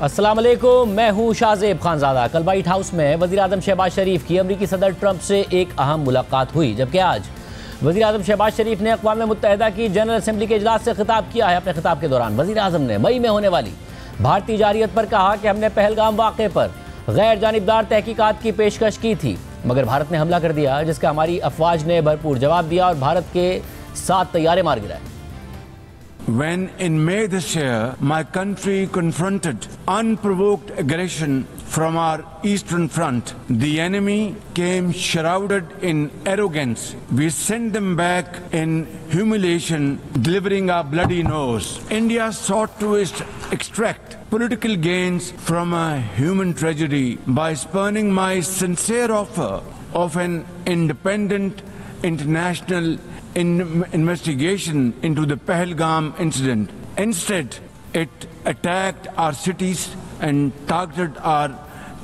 अस्सलाम वालेकुम, मैं हूँ शाहजेब खानजादा। कल व्हाइट हाउस में वज़ीर आज़म शहबाज शरीफ की अमरीकी सदर ट्रंप से एक अहम मुलाकात हुई, जबकि आज वज़ीर आज़म शहबाज शरीफ ने अक़वाम मुत्तहिदा की जनरल असम्बली के इजलास से खिताब किया है। अपने खिताब के दौरान वज़ीर आज़म ने मई में होने वाली भारतीय जारियत पर कहा कि हमने पहलगाम वाक़े पर गैर जानिबदार तहकीकात की पेशकश की थी, मगर भारत ने हमला कर दिया, जिसका हमारी अफवाज ने भरपूर जवाब दिया और भारत के 7 तैयारे मार गिराए। When in May this year, my country confronted unprovoked aggression from our eastern front, the enemy came shrouded in arrogance. We sent them back in humiliation, delivering our bloody nose. India sought to extract political gains from a human tragedy by spurning my sincere offer of an independent international investigation into the Pahalgam incident. Instead, it attacked our cities and targeted our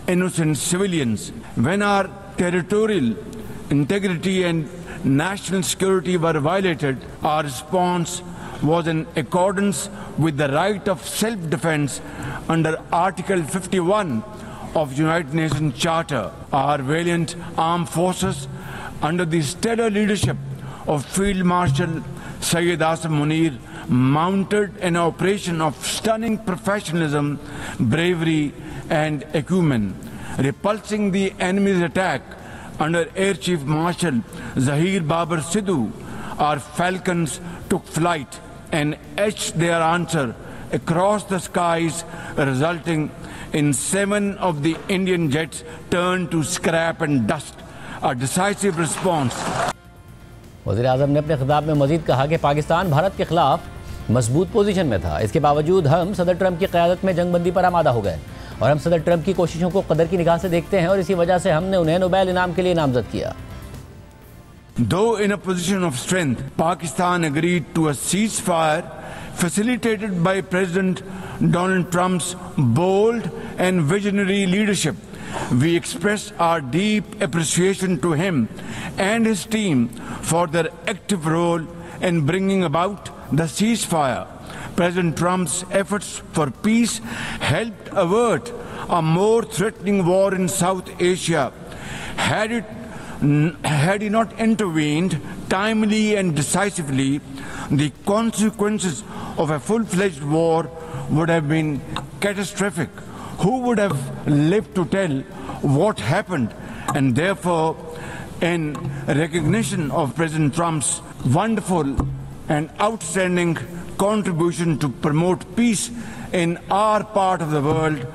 innocent civilians. When our territorial integrity and national security were violated, our response was in accordance with the right of self-defense under Article 51 of United Nations Charter. Our valiant armed forces, under the stellar leadership of Field Marshal Syed Asim Munir, mounted an operation of stunning professionalism, bravery and acumen. Repulsing the enemy's attack under Air Chief Marshal Zahir Babar Sidhu, our falcons took flight and etched their answer across the skies, resulting in 7 of the Indian jets turned to scrap and dust. A decisive response. वज़ीर आज़म ने अपने खिताब में मजीद कहा कि पाकिस्तान भारत के खिलाफ मजबूत पोजीशन में था। इसके बावजूद हम सदर ट्रंप की क़यादत में जंगबंदी पर आमादा हो गए और हम सदर ट्रंप की कोशिशों को कदर की निगाह से देखते हैं और इसी वजह से हमने उन्हें नोबेल इनाम के लिए नामजद किया। Though in a position of strength, Pakistan agreed to a ceasefire facilitated by President Donald Trump's bold and visionary leadership. We express our deep appreciation to him and his team for their active role in bringing about the ceasefire. President Trump's efforts for peace helped avert a more threatening war in South Asia. Had he not intervened timely and decisively, the consequences of a full-fledged war would have been catastrophic. Who would have lived to tell what happened? And therefore, in recognition of President Trump's wonderful and outstanding contribution to promote peace in our part of the world,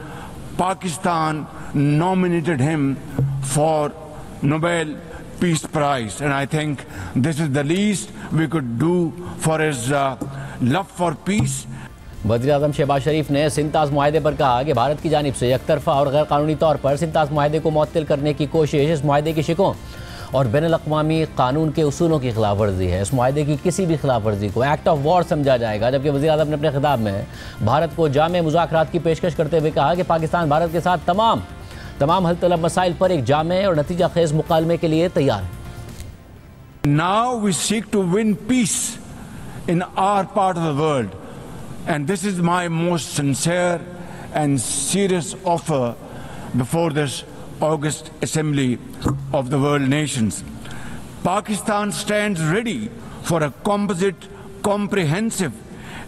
Pakistan nominated him for Nobel Peace Prize. And I think this is the least we could do for his love for peace. वज़ीर आज़म शहबाज शरीफ ने सिंताज़ मुआहदे पर कहा कि भारत की जानिब से एकतरफ़ा और गैर कानूनी तौर पर सिंताज़ मुआहदे को मुअत्तल करने की कोशिश इस मुआहदे की शिकों और बैनुल-अक़वामी कानून के उसूलों की खिलाफ वर्जी है। इस मुआहदे की किसी भी खिलाफ वर्जी को एक्ट ऑफ वॉर समझा जाएगा। जबकि वज़ीर आज़म ने अपने खिताब में भारत को जामे मुज़ाकरात की पेशकश करते हुए कहा कि पाकिस्तान भारत के साथ तमाम हल तलब मसाइल पर एक जामे और नतीजा खेज़ मुकालमे के लिए तैयार है। Now we seek to win peace in our part of the world. And this is my most sincere and serious offer before this August Assembly of the World Nations. Pakistan stands ready for a composite, comprehensive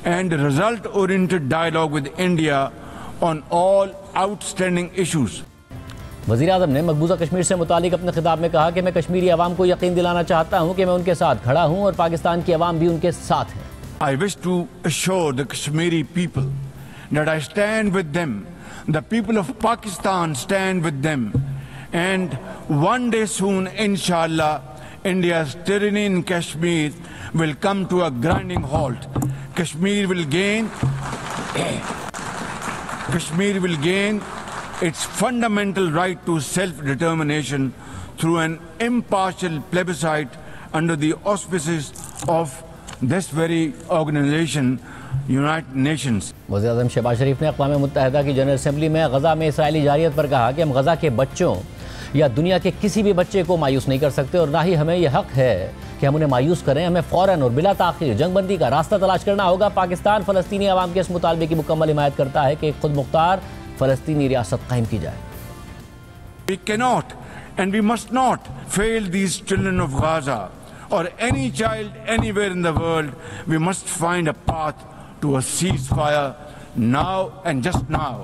and result-oriented dialogue with India on all outstanding issues. वज़ीर आज़म ने मकबूजा कश्मीर से मुतालिक अपने खिताब में कहा कि मैं कश्मीरी अवाम को यकीन दिलाना चाहता हूँ कि मैं उनके साथ खड़ा हूँ और पाकिस्तान की अवाम भी उनके साथ है। I wish to assure the Kashmiri people that I stand with them. The people of Pakistan stand with them. And one day soon, inshallah, India's tyranny in Kashmir will come to a grinding halt. Kashmir will gain its fundamental right to self-determination through an impartial plebiscite under the auspices of this very organization, United Nations. वज़ीर आज़म शहबाज शरीफ ने अक़वाम मुत्तहिदा की general assembly में गज़ा में Israeli जारियत पर कहा कि हम गज़ा के बच्चों या दुनिया के किसी भी बच्चे को मायूस नहीं कर सकते और ना ही हमें यह हक़ है कि हम उन्हें मायूस करें। हमें फ़ौरन और बिला ताख़ीर जंगबंदी का रास्ता तलाश करना होगा। पाकिस्तान फ़लस्तीनी अवाम के इस मुतालबे की मुकम्मल हिमायत करता है कि खुद मुख्तार फ़लस्तीनी रियासत कायम की जाए। We cannot and we must not fail these children of Gaza or any child anywhere in the world. We must find a path to a ceasefire now and just now.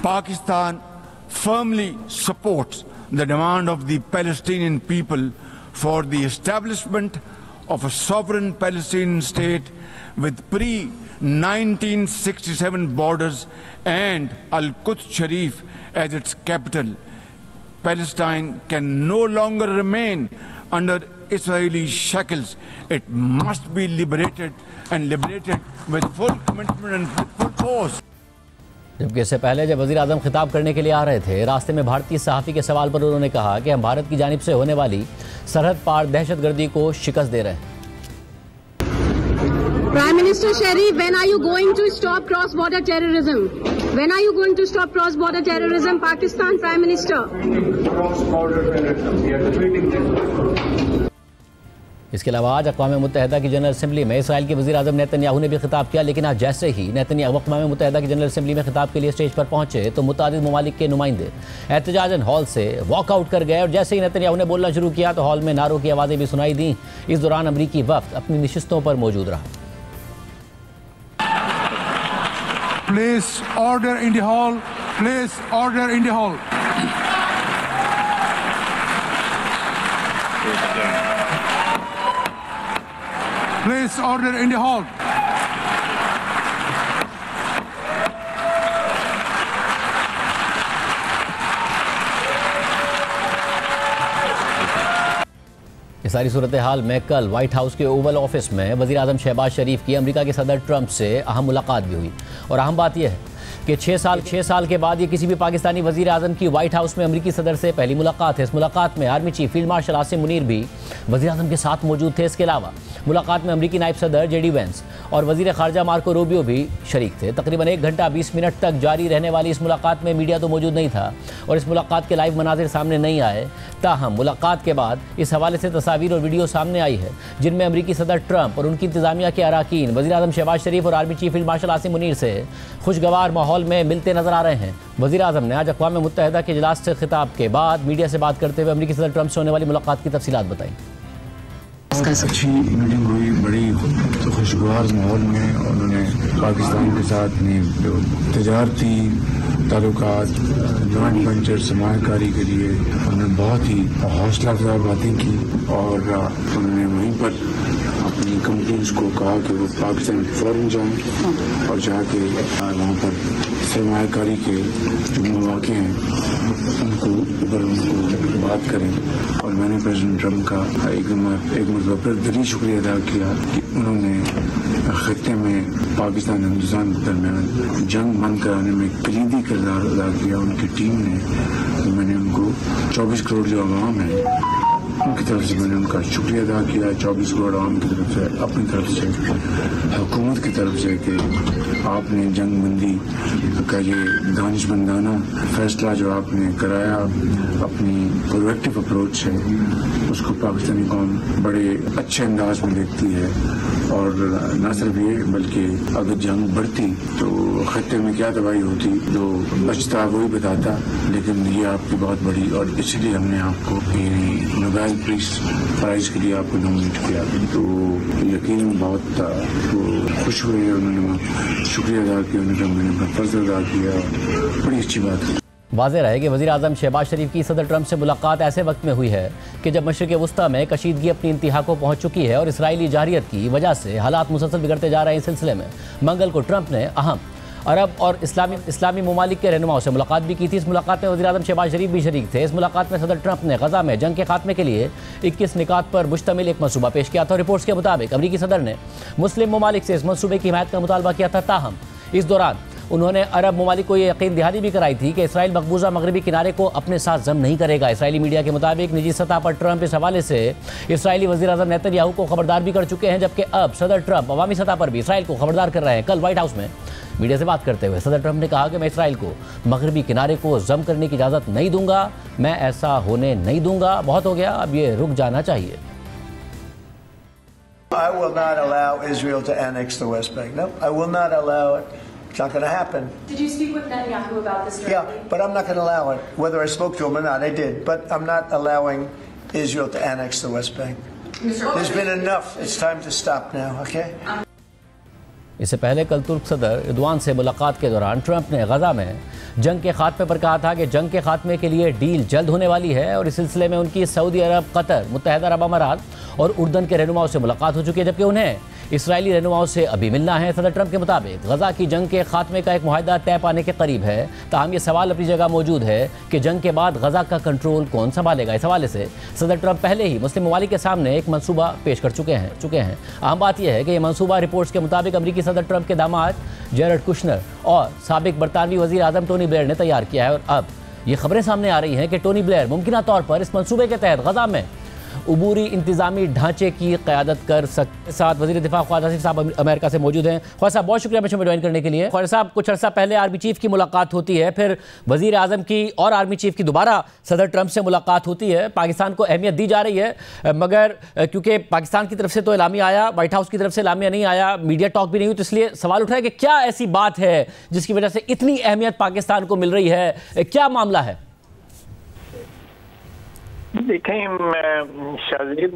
Pakistan firmly supports the demand of the Palestinian people for the establishment of a sovereign Palestinian state with pre-1967 borders and Al-Quds Sharif as its capital. Palestine can no longer remain under Israeli shackles. It must be liberated and liberated with full commitment and with full force. जबकि इससे पहले जब वज़ीर आज़म खिताब करने के लिए आ रहे थे, रास्ते में भारतीय सहाफ़ी के सवाल पर उन्होंने कहा कि हम भारत की जानिब से होने वाली सरहद पार दहशतगर्दी को शिकस्त दे रहे हैं। Prime Minister Sharif, when are you going to stop cross-border terrorism? When are you going to stop cross-border terrorism, Pakistan Prime Minister? Cross-border terrorism, we are defeating them. इसके अलावा आज अक़वाम मुत्तहिदा की जनरल असम्बली में इसराइल के वज़ीर आज़म Netanyahu ने भी खिताब किया, लेकिन आज जैसे ही नेतन्याहू अक़वाम मुत्तहिदा की जनरल असम्बली में खिताब के लिए स्टेज पर पहुंचे तो मुतादिद ममालिक के नुमाइंदे एहतजाजन हॉल से वॉकआउट कर गए और जैसे ही नेतन्याहू ने बोलना शुरू किया तो हॉल में नारों की आवाज़ें भी सुनाई दी। इस दौरान अमरीकी वफ़द अपनी नशिस्तों पर मौजूद रहा। Place order in the hall. Place order in the hall. Place order in the hall. इस सारी सूरत हाल में कल व्हाइट हाउस के ओवल ऑफिस में वज़ीर आज़म शहबाज शरीफ की अमेरिका के सदर ट्रंप से अहम मुलाकात भी हुई। और अहम बात यह है कि 6 साल के बाद ये किसी भी पाकिस्तानी वज़ीर आज़म की व्हाइट हाउस में अमेरिकी सदर से पहली मुलाकात है। इस मुलाकात में army chief field marshal Asim Munir भी वज़ीर आज़म के साथ मौजूद थे। इसके अलावा मुलाकात में अमेरिकी नायब सदर जेडी वेंस और वज़ीर ख़ारजा मार्को रूबियो भी शरीक थे। तकरीबन 1 घंटा 20 मिनट तक जारी रहने वाली इस मुलाकात में मीडिया तो मौजूद नहीं था और इस मुलाकात के लाइव मनाजिर सामने नहीं आए। ताहम मुलाकात के बाद इस हवाले से तस्वीर और वीडियो सामने आई है जिनमें अमेरिकी सदर ट्रंप और उनकी इंतजामिया के अराकीन वज़ीर आज़म शहबाज शरीफ और army chief field marshal Asim Munir से खुशगवार माहौल में मिलते नजर आ रहे हैं। वज़ीर आज़म ने आज अक़वाम मुत्तहिदा के इजलास से खिताब के बाद मीडिया से बात करते हुए अमेरिकी सदर ट्रंप से होने वाली मुलाकात की तफसीलात बताई। अच्छी मीटिंग हुई, बड़ी खुशगवार माहौल में। उन्होंने पाकिस्तान के साथ जो तजारती ताल्लुकात, जॉइंट वेंचर, सरमायाकारी के लिए उन्होंने बहुत ही हौसला अफजा बातें की और उन्होंने वहीं पर अपनी कंपनीज को कहा कि वो पाकिस्तान फ़ौरन जाएँ और जाके वहाँ पर सरमायाकारी के जो मौके हैं उनको बात करें। और मैंने प्रेसिडेंट ट्रंप का एक मरतबा फिर दिली शुक्रिया अदा किया कि उन्होंने खत्ते में पाकिस्तान और हिंदुस्तान के दरमियान जंग बंद कराने में कलीदी किरदार अदा किया उनकी टीम ने। तो मैंने उनको 24 करोड़ जो अवाम है उनकी तरफ से मैंने उनका शुक्रिया अदा किया। 24 करोड़ आवाम की तरफ से, अपनी तरफ से, हुकूमत की तरफ से कि आपने जंग बंदी का ये दानिशमंदाना फैसला जो आपने कराया, अपनी प्रोएक्टिव अप्रोच है उसको पाकिस्तानी कौम बड़े अच्छे अंदाज में देखती है। और न सिर्फ ये बल्कि अगर जंग बढ़ती तो खत्ते में क्या तबाही होती तो बचता वही बताता। लेकिन ये आपकी बहुत बड़ी, और इसलिए हमने आपको नोबेल पीस प्राइज के लिए आपको नॉमिनेट किया। तो यकीन बहुत खुश हुए, उन्होंने शुक्रिया अदा किया, उन्होंने मैंने अपना फर्ज अदा किया। बड़ी अच्छी बात है। वाज़ेह रहे कि वज़ीर आज़म शहबाज शरीफ की सदर ट्रंप से मुलाकात ऐसे वक्त में हुई है कि जब मशरिक़ वस्ता में कशीदगी अपनी इंतहा को पहुँच चुकी है और इसराइली जारियत की वजह से हालात मुसलसल बिगड़ते जा रहे हैं। इस सिलसिले में मंगल को ट्रंप ने अहम अरब और इस्लामी ममालिक के रहनुमाओं से मुलाकात भी की थी। इस मुलाकात में वज़ीर आज़म शहबाज शरीफ भी शरीक थे। इस मुलाकात में सदर ट्रंप ने गज़ा में जंग के खात्मे के लिए 21 निकात पर मुश्तमिल एक मनसूबा पेश किया था। रिपोर्ट्स के मुताबिक अमरीकी सदर ने मुस्लिम ममालिक से इस मनसूबे की हिमायत का मुतालबा किया था। ताहम इस दौरान उन्होंने अरब ममालिक को यह यकीन दहानी भी कराई थी कि इसराइल मकबूजा मगरबी किनारे को अपने साथ जम नहीं करेगा। इसराइली मीडिया के मुताबिक निजी सतह पर ट्रंप इस हवाले से इसराइली वज़ीर आज़म नेतन्याहू को खबरदार भी कर चुके हैं, जबकि अब सदर ट्रंप अवामी सतह पर भी इसराइल को खबरदार कर रहे हैं। कल व्हाइट हाउस में मीडिया से बात करते हुए सदर ट्रंप ने कहा कि मैं इसराइल को मगरबी किनारे को जम करने की इजाज़त नहीं दूंगा, मैं ऐसा होने नहीं दूंगा, बहुत हो गया, अब ये रुक जाना चाहिए। I will not allow Israel to annex the West Bank. No, I will not allow it. It's not going to happen. Did you speak with Netanyahu about this directly? Yeah, but I'm not going to allow it. Whether I spoke to him or not, I did. But I'm not allowing Israel to annex the West Bank. There's been enough. It's time to stop now, okay? इससे पहले कल तुर्क सदर Erdogan से मुलाकात के दौरान Trump ने गजा में जंग के खात्मे पर कहा था कि जंग के खात्मे के लिए डील जल्द होने वाली है और इस सिलसिले में उनकी सऊदी अरब, कतर, मुत्तहिदा अरब अमारात और उर्दन के रहनुमाओं से मुलाकात हो चुकी है, जबकि उन्हें इसराइली रहनुमाओं से अभी मिलना है। सदर ट्रंप के मुताबिक गजा की जंग के खात्मे का एक मुआहदा तय पाने के करीब है, ताहम ये सवाल अपनी जगह मौजूद है कि जंग के बाद गजा का कंट्रोल कौन संभालेगा। इस हवाले से सदर ट्रंप पहले ही मुस्लिम ममालिक के सामने एक मनसूबा पेश कर चुके हैं। अहम बात यह है कि यह मनसूबा रिपोर्ट्स के मुताबिक अमरीकी सदर ट्रंप के दामाद जेरड कुशनर और साबिक बरतानवी वजीर आजम टोनी ब्लेयर ने तैयार किया है। और अब ये खबरें सामने आ रही हैं कि टोनी ब्लेयर मुमकिन तौर पर इस मनसूबे के तहत गजा में उबूरी इंतजामी ढांचे की क़यादत कर सकते। साथ वज़ीर दिफा ख्वाजा आसिफ साहब अमेरिका से मौजूद हैं। ख्वाजा साहब, बहुत शुक्रिया मुझे ज्वाइन करने के लिए। ख्वाजा साहब, कुछ अर्सा पहले आर्मी चीफ की मुलाकात होती है, फिर वज़ीर आज़म की और आर्मी चीफ की दोबारा सदर ट्रंप से मुलाकात होती है। पाकिस्तान को अहमियत दी जा रही है, मगर क्योंकि पाकिस्तान की तरफ से तो एलामिया आया, व्हाइट हाउस की तरफ से एलामिया नहीं आया, मीडिया टॉक भी नहीं हुई, तो इसलिए सवाल उठा है कि क्या ऐसी बात है जिसकी वजह से इतनी अहमियत पाकिस्तान को मिल रही है, क्या मामला है? देखें शाजिद,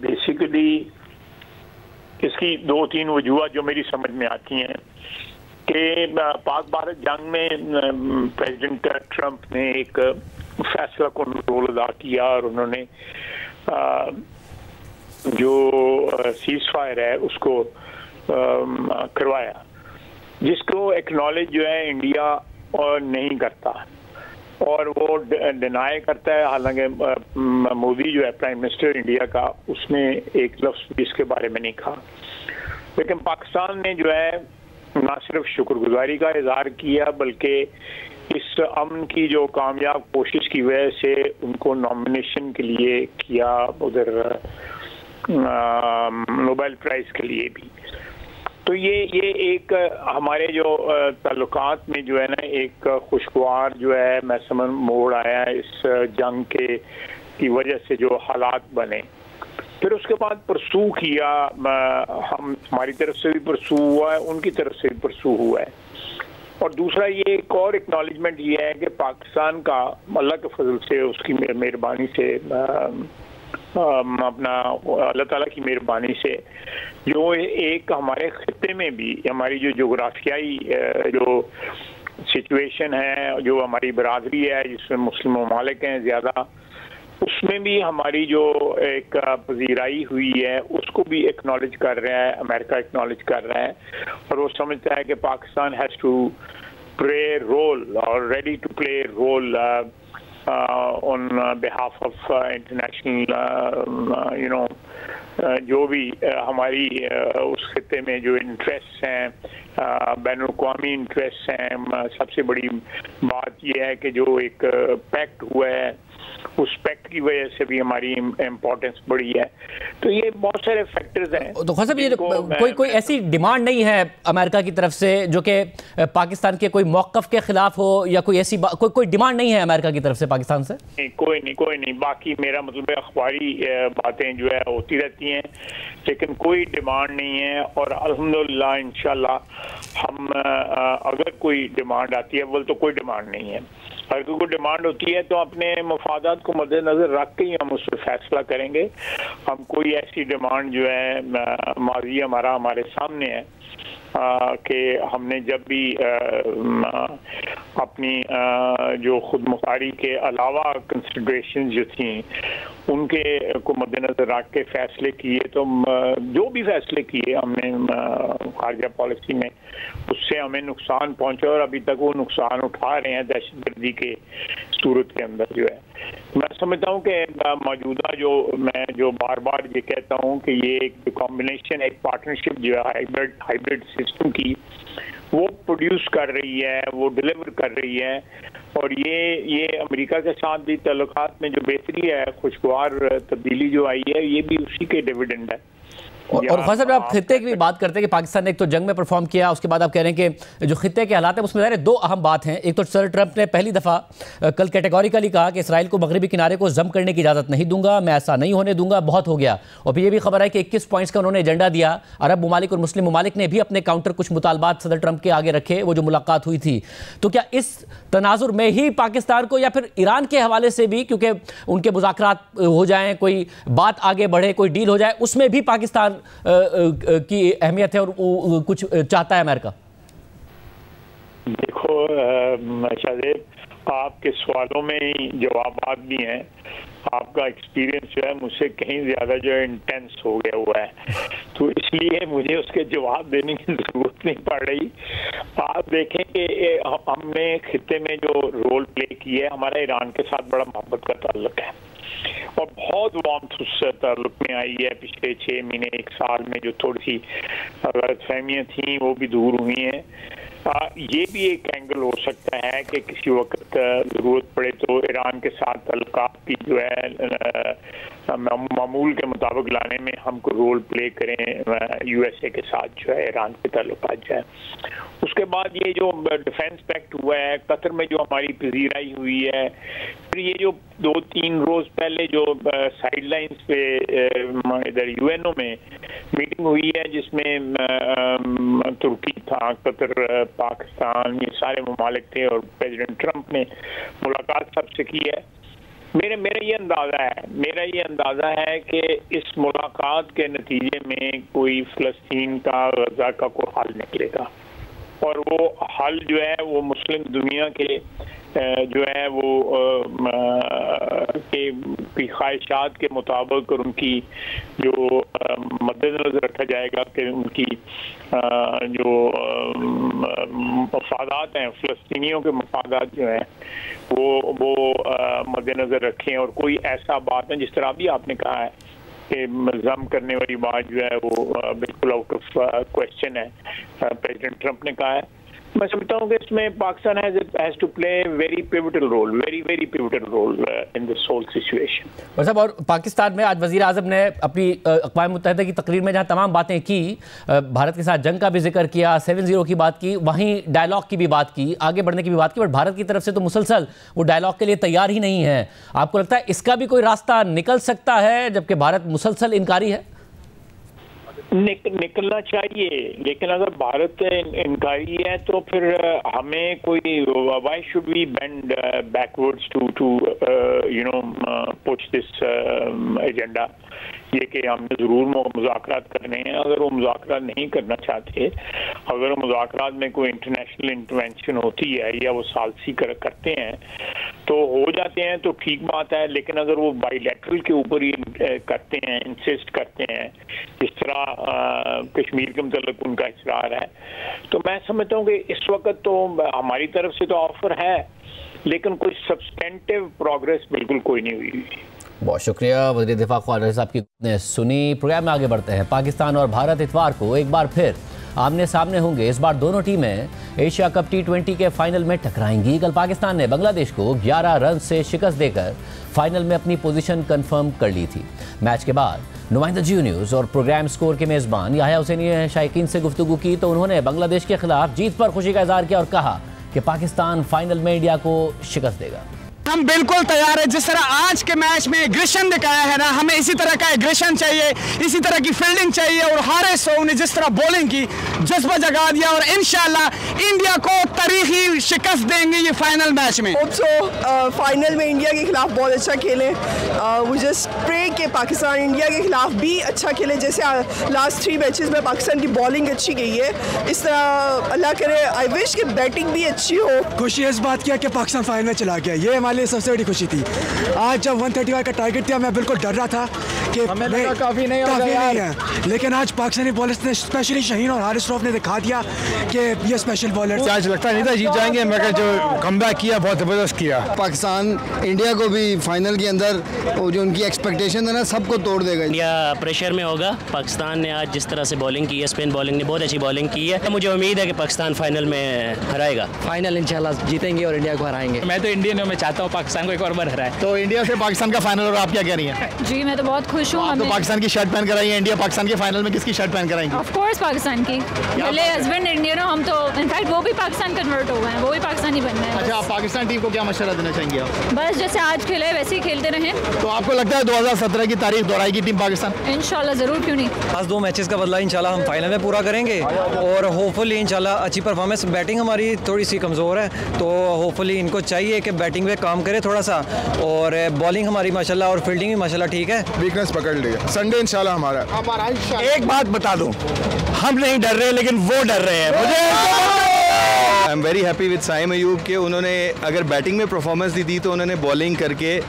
बेसिकली इसकी 2-3 वजूहत जो मेरी समझ में आती हैं कि पाक भारत जंग में प्रेसिडेंट ट्रंप ने एक फैसला को रोल अदा किया और उन्होंने जो सीज फायर है उसको करवाया, जिसको एक्नॉलेज जो है इंडिया और नहीं करता और वो डिनाई करता है। हालांकि मोदी जो है प्राइम मिनिस्टर इंडिया का, उसने एक लफ्ज़ भी इसके बारे में नहीं कहा, लेकिन पाकिस्तान ने जो है ना सिर्फ शुक्रगुजारी का इजहार किया बल्कि इस अमन की जो कामयाब कोशिश की वजह से उनको नॉमिनेशन के लिए किया, उधर नोबेल प्राइज़ के लिए भी। तो ये एक हमारे जो ताल्लुकात में जो है ना एक खुशगवार जो है मैं समझ मोड़ आया इस जंग की वजह से जो हालात बने। फिर उसके बाद परसू किया, हमारी तरफ से भी परसू हुआ है, उनकी तरफ से भी परसू हुआ है। और दूसरा ये एक और एक्नॉलेजमेंट ये है कि पाकिस्तान का अल्लाह के फजल से, उसकी मेहरबानी से, अपना अल्लाह ताला की मेहरबानी से जो एक हमारे खित्ते में भी हमारी जो जोग्राफियाई जो सिचुएशन है, जो हमारी बरादरी है जिसमें मुस्लिम ममालिक हैं ज़्यादा, उसमें भी हमारी जो एक पजीराई हुई है उसको भी एक्नॉलेज कर रहा है, अमेरिका एक्नॉलेज कर रहा है और वो समझता है कि Pakistan has to play role और ready to play role on behalf of international जो भी हमारी उस खित्ते में जो इंटरेस्ट हैं, बैनुल-अक़वामी इंटरेस्ट हैं। सबसे बड़ी बात यह है कि जो एक पैक्ट हुआ है उस पैक्ट की वजह से भी हमारी इम्पोर्टेंस बढ़ी है। तो ये बहुत सारे फैक्टर्स हैं। तो ख्वाजा साहब, ये कोई ऐसी डिमांड नहीं है अमेरिका की तरफ से जो कि पाकिस्तान के कोई मौक़िफ़ के खिलाफ हो, या कोई ऐसी कोई डिमांड नहीं है अमेरिका की तरफ से पाकिस्तान से? नहीं, कोई नहीं। बाकी मेरा मतलब अखबारी बातें जो है होती रहती हैं, लेकिन कोई डिमांड नहीं है। और अल्हम्दुलिल्लाह इंशाल्लाह हम अगर कोई डिमांड आती है, बोल तो कोई डिमांड नहीं है, अगर कोई डिमांड होती है तो अपने मफादात को मद्देनजर रख के ही हम उस पर फैसला करेंगे। हम कोई ऐसी डिमांड जो है माजी हमारे सामने है कि हमने जब भी अपनी जो खुद मुख्तारी के अलावा कंसिडरेशन जो थी उनके को मद्देनजर रख के फैसले किए, तो जो भी फैसले किए हमने खारजा पॉलिसी में, उससे हमें नुकसान पहुंचा और अभी तक वो नुकसान उठा रहे हैं दहशतगर्दी के सूरत के अंदर जो है। मैं समझता हूँ कि मौजूदा मैं जो बार बार ये कहता हूँ कि ये एक कॉम्बिनेशन, एक पार्टनरशिप जो है हाइब्रिड सिस्टम की, वो प्रोड्यूस कर रही है, वो डिलीवर कर रही है। और ये अमेरिका के साथ भी ताल्लुकात में जो बेहतरी है, खुशगवार तब्दीली जो आई है, ये भी उसी के डिविडेंड है। और ख्वाजा साहब, आप खित्ते की भी बात करते हैं कि पाकिस्तान ने एक तो जंग में परफॉर्म किया, उसके बाद आप कह रहे हैं कि जो खित्ते के हालात हैं उसमें ज़ाहिर दो अहम बात हैं। एक तो सर ट्रंप ने पहली दफ़ा कल कैटेगोरिकली कहा कि इसराइल को मगरबी किनारे को जम करने की इजाज़त नहीं दूंगा, मैं ऐसा नहीं होने दूंगा, बहुत हो गया। और फिर ये भी खबर है कि 21 पॉइंट्स का उन्होंने एजेंडा दिया। अरब ममालिक और मुस्लिम ममालिक ने भी अपने काउंटर कुछ मुतालबात सदर ट्रंप के आगे रखे, वो जो मुलाकात हुई थी। तो क्या इस तनाजुर में ही पाकिस्तान को या फिर ईरान के हवाले से भी, क्योंकि उनके मुज़ाकरात हो जाएं, कोई बात आगे बढ़े, कोई डील हो जाए, उसमें भी पाकिस्तान की अहमियत है और कुछ चाहता है अमेरिका? देखो शाहजेब, आपके सवालों में ही जवाबात भी हैं। आपका एक्सपीरियंस जो है मुझसे कहीं ज़्यादा जो है इंटेंस हो गया हुआ है, तो इसलिए मुझे उसके जवाब देने की ज़रूरत नहीं पड़ रही। आप देखें कि हमने खित्ते में जो रोल प्ले किया है, हमारा ईरान के साथ बड़ा मोहब्बत का ताल्लुक है और बहुत वार्मथ उस ताल्लुक में आई है। पिछले 6 महीने 1 साल में जो थोड़ी सी गलतफहमियाँ थी वो भी दूर हुई हैं। ये भी एक एंगल हो सकता है कि किसी वक्त ज़रूरत पड़े तो ईरान के साथ ताल्लुकात की जो है मामूल के मुताबिक लाने में हमको रोल प्ले करें यूएसए के साथ जो है ईरान के ताल्लुकात जो है। उसके बाद ये जो डिफेंस पैक्ट हुआ है, कतर में जो हमारी पजीराई हुई है, फिर ये जो 2-3 रोज़ पहले जो साइडलाइंस पे इधर यूएनओ में मीटिंग हुई है जिसमें तुर्की था, कतर, पाकिस्तान, ये सारे ममालिक थे और प्रेसिडेंट ट्रंप ने मुलाकात सबसे की है। मेरा ये अंदाज़ा है कि इस मुलाकात के नतीजे में कोई फ़लस्तीन का, गज़ा का कोई हल निकलेगा और वो हल जो है वो मुस्लिम दुनिया के जो है वो की ख्वाहिशात के मुताबिक और उनकी जो मद्देनज़र रखा जाएगा कि उनकी जो मफादात हैं, फ़लस्तीनियों के मफादात जो हैं वो मद्देनज़र रखें और कोई ऐसा बात है जिस तरह भी आपने कहा है कि जम करने वाली बात जो है वो बिल्कुल आउट ऑफ क्वेश्चन है, प्रेसिडेंट ट्रंप ने कहा है। मैं समझता हूँ कि इसमें Pakistan has to play very pivotal role in this whole situation. और साहब, और पाकिस्तान में आज वज़ीर आज़म ने अपनी अक़वाम मुत्तहिदा की तकरीर में जहाँ तमाम बातें की, भारत के साथ जंग का भी जिक्र किया, 7-0 की बात की, वहीं डायलॉग की भी बात की, आगे बढ़ने की भी बात की, बट भारत की तरफ से तो मुसलसल वो डायलॉग के लिए तैयार ही नहीं है। आपको लगता है इसका भी कोई रास्ता निकल सकता है जबकि भारत मुसलसल इनकारी है? निकलना चाहिए, लेकिन अगर भारत इनकारी है तो फिर हमें कोई why should we bend backwards to you know push this agenda. ये कि हमने ज़रूर मुज़ाकरात करने हैं। अगर वो मुज़ाकरात नहीं करना चाहते, अगर मुज़ाकरात में कोई इंटरनेशनल इंटरवेंशन होती है या वो सालसी करते हैं तो हो जाते हैं तो ठीक बात है, लेकिन अगर वो बाइलैटरल के ऊपर ही करते हैं, इंसिस्ट करते हैं, जिस तरह कश्मीर के मतलब उनका इसरार है, तो मैं समझता हूँ कि इस वक्त तो हमारी तरफ से तो ऑफर है लेकिन कोई सब्सटेंटिव प्रोग्रेस बिल्कुल कोई नहीं हुई। बहुत शुक्रिया वज़ीर दिफा ख्वाजा साहब की ने सुनी। प्रोग्राम में आगे बढ़ते हैं। पाकिस्तान और भारत इतवार को एक बार फिर आमने सामने होंगे। इस बार दोनों टीमें एशिया कप T20 के फाइनल में टकराएंगी। कल पाकिस्तान ने बांग्लादेश को 11 रन से शिकस्त देकर फाइनल में अपनी पोजीशन कंफर्म कर ली थी। मैच के बाद नुमाइंदा जियो न्यूज़ और प्रोग्राम स्कोर के मेज़बान याह्या हुसैनी ने शायकीन से गुफ्तगू की तो उन्होंने बांग्लादेश के खिलाफ जीत पर खुशी का इज़हार किया और कहा कि पाकिस्तान फाइनल में इंडिया को शिकस्त देगा। हम बिल्कुल तैयार है। जिस तरह आज के मैच में एग्रेशन दिखाया है ना, हमें इसी तरह का एग्रेशन चाहिए, इसी तरह की फील्डिंग चाहिए और हारिस राऊफ ने जिस तरह बॉलिंग की जज्बा जगा दिया और इंशाल्लाह इंडिया को तारीखी शिकस्त देंगे ये फाइनल मैच में। होप सो फाइनल में इंडिया के खिलाफ बहुत अच्छा खेलें। वी जस्ट प्रे कि पाकिस्तान इंडिया के खिलाफ भी अच्छा खेले, जैसे लास्ट 3 मैचेस में पाकिस्तान की बॉलिंग अच्छी गई है, इस तरह अल्लाह करे आई विश कि बैटिंग भी अच्छी हो। खुशी इस बात की है कि पाकिस्तान फाइनल में चला गया, ये हमारे लिए सबसे बड़ी खुशी थी। आज जब 135 का टारगेट था मैं बिल्कुल डर रहा था कि काफ़ी नहीं है, लेकिन आज पाकिस्तानी बॉलर्स ने स्पेशली शाहीन और हारिस राऊफ ने दिखा दिया कि ये स्पेशल बॉलर। आज लगता नहीं था जीत जाएंगे, मगर जो कमबैक किया बहुत ज़बरदस्त किया। पाकिस्तान इंडिया को भी फाइनल के अंदर जो उनकी एक्सपेक्टेशन है ना सबको तोड़ देगा। इंडिया प्रेशर में होगा। पाकिस्तान ने आज जिस तरह से बॉलिंग की है, स्पिन बॉलिंग ने बहुत अच्छी बॉलिंग की है, मुझे उम्मीद है कि पाकिस्तान फाइनल में हराएगा। फाइनल इंशाल्लाह जीतेंगे और इंडिया को हराएंगे। मैं तो इंडियन हूँ, मैं चाहता हूँ और पाकिस्तान को एक और बार हराए। तो इंडिया से पाकिस्तान का फाइनल, और आप क्या कह रही हैं? जी मैं तो बहुत खुश हूँ। आप तो पाकिस्तान की शर्ट पहन कर आई हैं, इंडिया पाकिस्तान के फाइनल में किसकी शर्ट पहन कर आएंगी? ऑफ कोर्स पाकिस्तान की। पहले हस्बैंड इंडियन हो हम, तो इनफैक्ट वो भी पाकिस्तान कन्वर्ट हो गए हैं, वो भी पाकिस्तानी बनना है। अच्छा, आप पाकिस्तान टीम को क्या मशवरा देना चाहेंगे आप? बस जैसे आज खेले वैसे ही खेलते रहें। तो आपको लगता है 2017 की तारीख दोहराएगी टीम पाकिस्तान? इंशाल्लाह, जरूर, क्यों नहीं। आज 2 मैचेस का बदला इंशाल्लाह हम फाइनल में पूरा करेंगे और होपफुली इंशाल्लाह अच्छी परफॉर्मेंस। बैटिंग हमारी थोड़ी सी कमज़ोर है, तो होपफुली इनको चाहिए कि बैटिंग पे काम करे थोड़ा सा, और बॉलिंग हमारी माशाल्लाह और फील्डिंग भी माशाल्लाह ठीक है। वीकनेस पकड़ लिया, संडे इंशाल्लाह हमारा। एक बात बता दूं, हम नहीं डर रहे लेकिन वो डर रहे हैं। I am very happy with Saim Ayub के उन्होंने अगर बैटिंग में परफॉर्मेंस दी थी तो उन्होंने बॉलिंग करके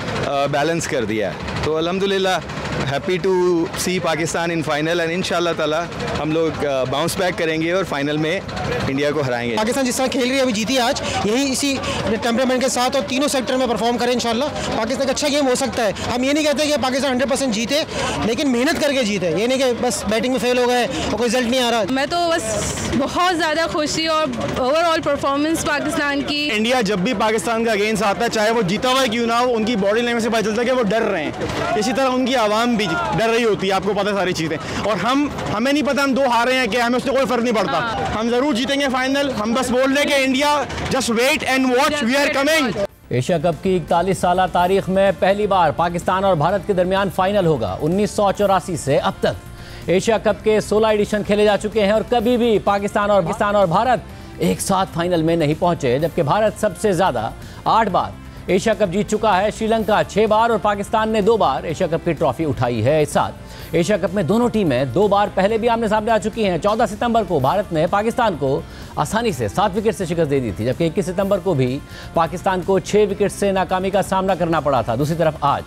बैलेंस कर दिया। तो अल्हम्दुलिल्लाह happy to see Pakistan in final and इंशाल्लाह ताला हम लोग बाउंस बैक करेंगे और फाइनल में इंडिया को हराएंगे। पाकिस्तान जिस तरह खेल रही है अभी जीती आज, यही इसी टेम्परामेंट के साथ और तीनों सेक्टर में परफॉर्म करें इंशाल्लाह पाकिस्तान का अच्छा गेम हो सकता है। हम ये नहीं कहते कि पाकिस्तान 100% जीते, लेकिन मेहनत करके जीते, ये नहीं कि बस बैटिंग में फेल हो गए और कोई रिजल्ट नहीं आ रहा। मैं तो बस बहुत ज़्यादा खुश थी और ओवरऑल परफॉर्मेंस पाकिस्तान की। इंडिया जब भी पाकिस्तान का अगेंस्ट आता है, चाहे वो जीता हुआ है क्यों ना हो, उनकी बॉडी लैंग्वेज से पता चलता है कि वो डर रहे हैं। इसी तरह उनकी आवाम भी डर रही होती है, आपको पता है सारी चीज़ें। और हमें नहीं पता हम 2 हारे हैं कि हमें उससे कोई फर्क नहीं पड़ता। हम जरूर जीतेंगे फाइनल। हम बस बोल रहे कि India just wait and watch, we are coming. Asia cup की 41 साला तारीख में पहली बार पाकिस्तान और भारत के दरमियान फाइनल होगा। 1984 से अब तक एशिया कप के 16 एडिशन खेले जा चुके हैं और कभी भी पाकिस्तान और भारत एक साथ फाइनल में नहीं पहुंचे, जबकि भारत सबसे ज़्यादा 8 बार एशिया कप जीत चुका है। श्रीलंका 6 बार और पाकिस्तान ने 2 बार एशिया कप की ट्रॉफी उठाई है। इस साथ एशिया कप में दोनों टीमें 2 बार पहले भी आमने सामने आ चुकी हैं। 14 सितंबर को भारत ने पाकिस्तान को आसानी से 7 विकेट से शिकस्त दे दी थी, जबकि 21 सितंबर को भी पाकिस्तान को 6 विकेट से नाकामी का सामना करना पड़ा था। दूसरी तरफ आज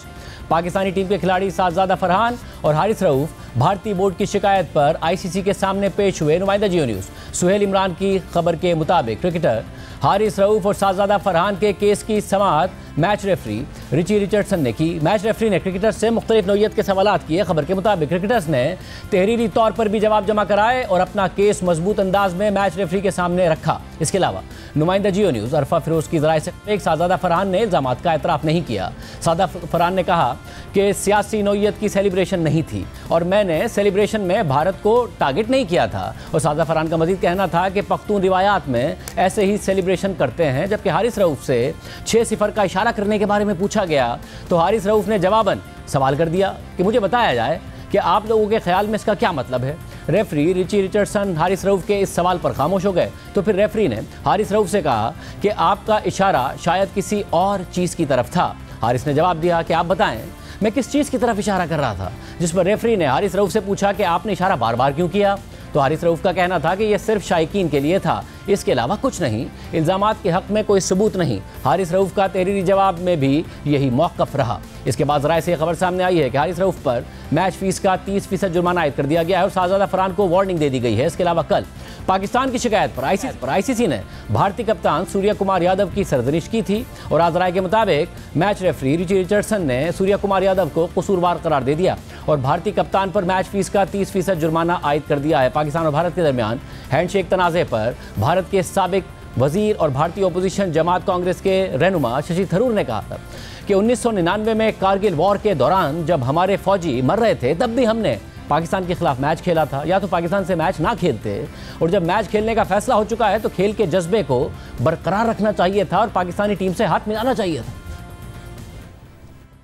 पाकिस्तानी टीम के खिलाड़ी साजिदा फरहान और हारिस रऊफ भारतीय बोर्ड की शिकायत पर आईसीसी के सामने पेश हुए। नुमाइंदा जियो न्यूज़ सुहेल इमरान की खबर के मुताबिक क्रिकेटर हारिस रऊफ और साजिदा फरहान के केस की समाअत मैच रेफरी रिची रिचर्डसन ने की। मैच रेफरी ने क्रिकेटर्स से मुख्तलिफ नौइयत के सवालात किए। खबर के मुताबिक क्रिकेटर्स ने तहरीरी तौर पर भी जवाब जमा कराए और अपना केस मजबूत अंदाज में मैच रेफरी के सामने रखा। इसके अलावा नुमाइंदा जियो न्यूज़ अरफा फिरोज की ज़राए से एक साजिदा फरहान ने इल्ज़ामात का एतराफ़ नहीं किया। साजिदा फरहान ने कहा कि सियासी नौइयत की सेलिब्रेशन नहीं थी और मैंने सेलिब्रेशन में भारत को टारगेट नहीं किया था। और साजिदा फरहान का मजीद कहना था कि पख्तून रिवायात में ऐसे ही सेलिब्रेशन करते हैं। जबकि हारिस रऊफ से 6-0 का इशारा करने के बारे में पूछा गया तो हारिस रऊफ ने जवाबन सवाल कर दिया कि मुझे बताया जाए कि आप लोगों के ख्याल में इसका क्या मतलब है। Referee Richie Richardson Haris Rauf के इस सवाल पर खामोश हो गए, तो फिर रेफरी ने हारिस रऊफ से कहा कि आपका इशारा शायद किसी और चीज़ की तरफ था। हारिस ने जवाब दिया कि आप बताएं मैं किस चीज़ की तरफ इशारा कर रहा था, जिस पर रेफरी ने हारिस रऊफ से पूछा कि आपने इशारा बार बार क्यों किया। तो हारिस रऊफ का कहना था कि यह सिर्फ शायकीन के लिए था, इसके अलावा कुछ नहीं, इल्ज़ामात के हक़ में कोई सबूत नहीं। हारिस रऊफ का तहरीरी जवाब में भी यही मौक़िफ़ रहा। इसके बाद ज़राए से खबर सामने आई है कि हारिस रऊफ पर मैच फीस का 30% जुर्माना आयद कर दिया गया है और साजिदा फरहान को वार्निंग दे दी गई है। इसके अलावा कल पाकिस्तान की शिकायत पर आईसीसी ने भारतीय कप्तान सूर्य कुमार यादव की सरजनिश की थी और आज राय के मुताबिक मैच रेफरी रिची रिचर्डसन ने सूर्य कुमार यादव को कसूरवार करार दे दिया और भारतीय कप्तान पर मैच फीस का 30% जुर्माना आयद कर दिया है। पाकिस्तान और भारत के दरमियान हैंडशेक तनाज़े पर भारत के साबिक वजीर और भारतीय ओपोजिशन जमात कांग्रेस के रहनुमा शशि थरूर ने कहा था कि 1999 में कारगिल वॉर के दौरान जब हमारे फौजी मर रहे थे तब भी हमने पाकिस्तान के खिलाफ मैच खेला था, या तो पाकिस्तान से मैच ना खेलते, और जब मैच खेलने का फैसला हो चुका है तो खेल के जज्बे को बरकरार रखना चाहिए था और पाकिस्तानी टीम से हाथ मिलाना चाहिए था।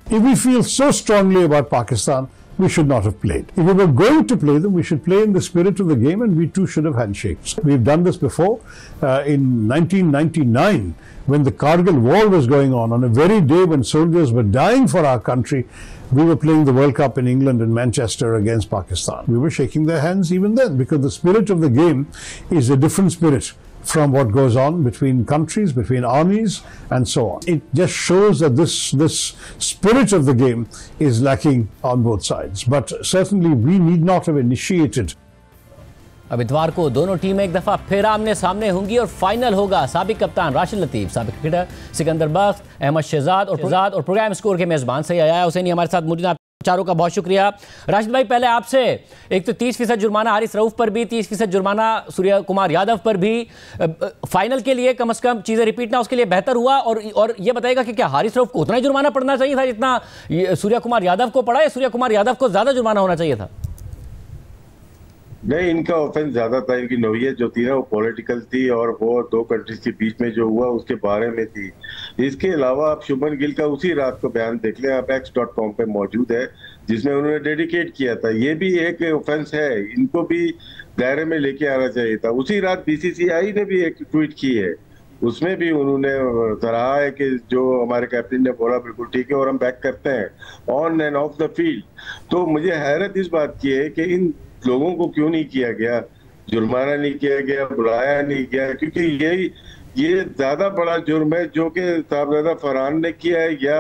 If we feel so strongly about Pakistan, we should not have played. If we were going to play them, we should play in the spirit of the game, and we too should have handshakes. We've done this before. In 1999, when the Kargil war was going on a very day when soldiers were dying for our country, we were playing the World Cup in England in Manchester against Pakistan. We were shaking their hands even then, because the spirit of the game is a different spirit from what goes on between countries, between armies, and so on. It just shows that this spirit of the game is lacking on both sides. But certainly we need not have initiated. अब इतवार को दोनों टीमें एक दफ़ा फिर आमने सामने होंगी और फाइनल होगा। साबिक कप्तान राशिद लतीफ़, साबिक क्रिकेटर सिकंदर बख्श, अहमद शहजाद और प्रोग्राम स्कोर के मेज़बान सैयद हुसैनी हमारे साथ मौजूद। चारों का बहुत शुक्रिया। राशिद भाई, पहले आपसे, एक तो 30% जुर्माना हारिस रऊफ पर भी, 30% जुर्माना सूर्य कुमार यादव पर भी, फाइनल के लिए कम से कम चीजें रिपीट ना, उसके लिए बेहतर हुआ? और ये बताएगा कि क्या हारिस रऊफ को उतना ही जुर्माना पड़ना चाहिए था जितना सूर्य कुमार यादव को पड़ा, या सूर्य कुमार यादव को ज्यादा जुर्माना होना चाहिए था? नहीं, इनका ऑफेंस ज्यादा था। इनकी नौयत जो थी ना वो पॉलिटिकल थी और वो दो कंट्रीज के बीच में जो हुआ उसके बारे में थी। इसके अलावा आप शुभमन गिल का उसी रात को बयान देख लें, आप x.com पे मौजूद है, जिसमें उन्होंने डेडिकेट किया था। ये भी एक ऑफेंस है, इनको भी दायरे में लेके आना चाहिए था। उसी रात बीसीसीआई ने भी एक ट्वीट की है, उसमें भी उन्होंने सराहा है कि जो हमारे कैप्टन ने बोला बिल्कुल ठीक है और हम बैक करते हैं on end of the field. तो मुझे हैरत इस बात की है कि इन लोगों को क्यों नहीं किया गया, जुर्माना नहीं किया गया, बुलाया नहीं गया, क्योंकि ये ज्यादा बड़ा जुर्म है जो कि साहबजादा फरहान ने किया है या